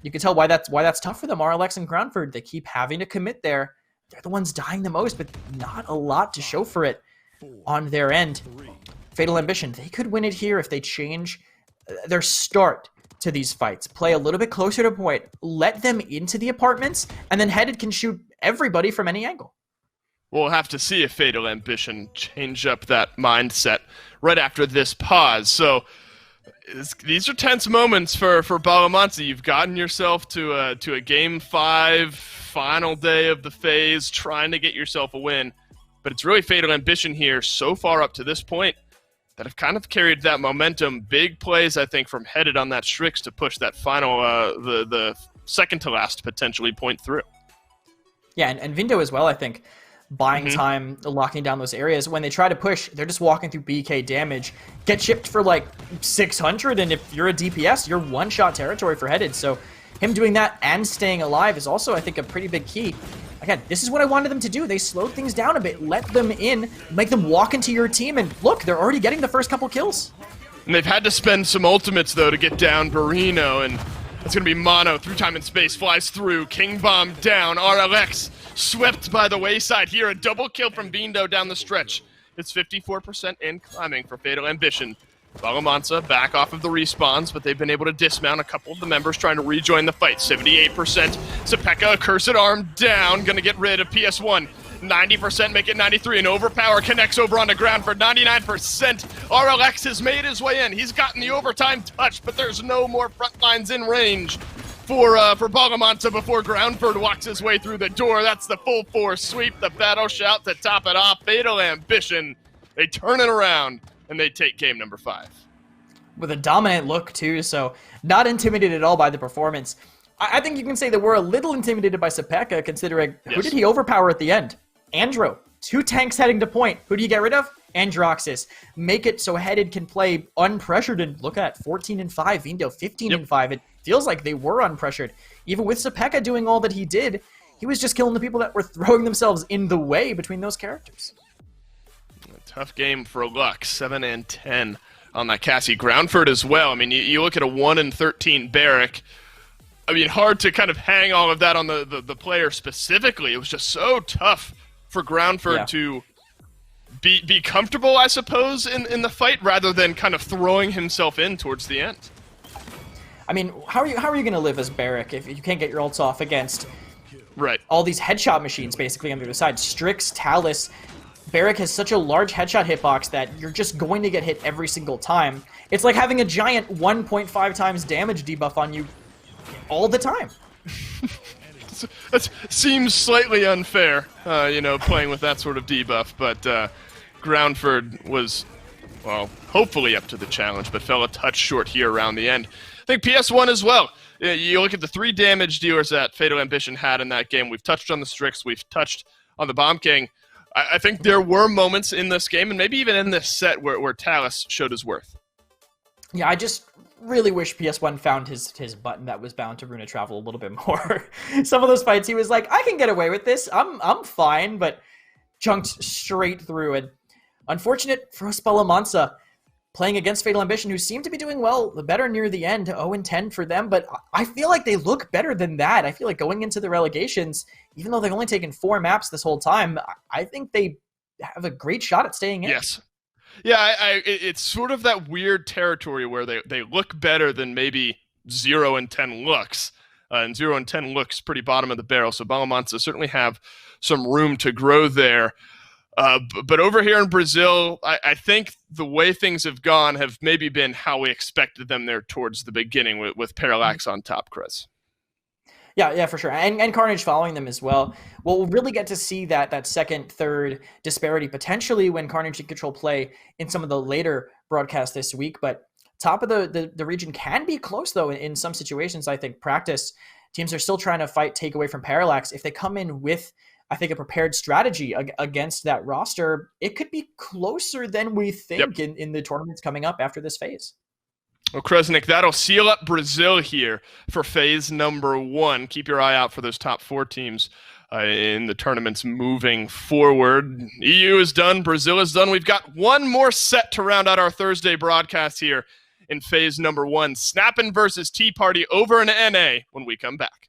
You can tell why that's tough for them. RLX and Groundford, they keep having to commit there. They're the ones dying the most, but not a lot to show for it on their end. Fatal Ambition, they could win it here if they change their start to these fights. Play a little bit closer to point, let them into the apartments, and then Headed can shoot everybody from any angle. We'll have to see if Fatal Ambition change up that mindset right after this pause. So these are tense moments for Bala Mansa. You've gotten yourself to a Game 5 final day of the phase, trying to get yourself a win. But it's really Fatal Ambition here so far up to this point that have kind of carried that momentum. Big plays, I think, from Headed on that Strix to push that final the second to last potentially point through. Yeah, and Vindo as well, I think, buying time, locking down those areas. When they try to push, they're just walking through BK damage, get chipped for like 600, and if you're a DPS, you're one-shot territory for headed. So him doing that and staying alive is also, I think, a pretty big key. Again, this is what I wanted them to do. They slowed things down a bit, let them in, make them walk into your team, and look, they're already getting the first couple kills. And they've had to spend some ultimates, though, to get down Barino, and it's going to be Mono through time and space, flies through, King Bomb down, RLX swept by the wayside here, a double kill from Vindo down the stretch. It's 54% in climbing for Fatal Ambition. Bala Mansa back off of the respawns, but they've been able to dismount a couple of the members trying to rejoin the fight. 78%. Sepeka, Accursed Arm down, going to get rid of PS1. 90%, make it 93, and Overpower connects over on the ground for 99%. RLX has made his way in. He's gotten the overtime touch, but there's no more front lines in range for Bala Mansa before Groundford walks his way through the door. That's the full force sweep, the battle shout to top it off. Fatal Ambition, they turn it around, and they take game number 5. With a dominant look, too, so not intimidated at all by the performance. I think you can say that we're a little intimidated by Sepeka, considering who did he overpower at the end? Andro. 2 tanks heading to point. Who do you get rid of? Androxus. Make it so Headed can play unpressured, and look at 14-5, Vindo 15-5. It feels like they were unpressured. Even with Sepeka doing all that he did, he was just killing the people that were throwing themselves in the way between those characters. A tough game for Lux, 7-10 on that Cassie. Groundford as well. I mean, you look at a 1-13 Barrack. I mean, hard to kind of hang all of that on the player specifically. It was just so tough for Groundford to be comfortable, I suppose, in the fight, rather than kind of throwing himself in towards the end. I mean, how are you going to live as Barrack if you can't get your ults off against all these headshot machines basically on the other side? Strix, Talus. Barrack has such a large headshot hitbox that you're just going to get hit every single time. It's like having a giant 1.5 times damage debuff on you all the time. That seems slightly unfair, playing with that sort of debuff, but Groundford was, well, hopefully up to the challenge, but fell a touch short here around the end. I think PS1 as well. You look at the 3 damage dealers that Fatal Ambition had in that game. We've touched on the Strix, we've touched on the Bomb King. I think there were moments in this game, and maybe even in this set, where Talus showed his worth. Yeah, I just really wish PS1 found his button that was bound to Runa Travel a little bit more. Some of those fights, he was like, I can get away with this. I'm fine, but chunked straight through. And unfortunate for Bala Mansa, playing against Fatal Ambition, who seemed to be doing well, the better near the end, 0-10 for them. But I feel like they look better than that. I feel like going into the relegations, even though they've only taken 4 maps this whole time, I think they have a great shot at staying in. Yes. Yeah, it's sort of that weird territory where they look better than maybe 0-10 looks. And 0-10 looks pretty bottom of the barrel, so Bala Mansa certainly have some room to grow there. But over here in Brazil, I think the way things have gone have maybe been how we expected them there towards the beginning with Parallax on top, Chris. Yeah, for sure. And Carnage following them as well. We'll really get to see that second, third disparity potentially when Carnage and Control play in some of the later broadcasts this week. But top of the region can be close, though, in some situations. I think practice teams are still trying to fight takeaway from Parallax. If they come in with, I think, a prepared strategy against that roster, it could be closer than we think in the tournaments coming up after this phase. Well, Kresnik, that'll seal up Brazil here for phase number 1. Keep your eye out for those top 4 teams in the tournaments moving forward. EU is done. Brazil is done. We've got one more set to round out our Thursday broadcast here in phase number 1. Snappin' versus Tea Party over in NA when we come back.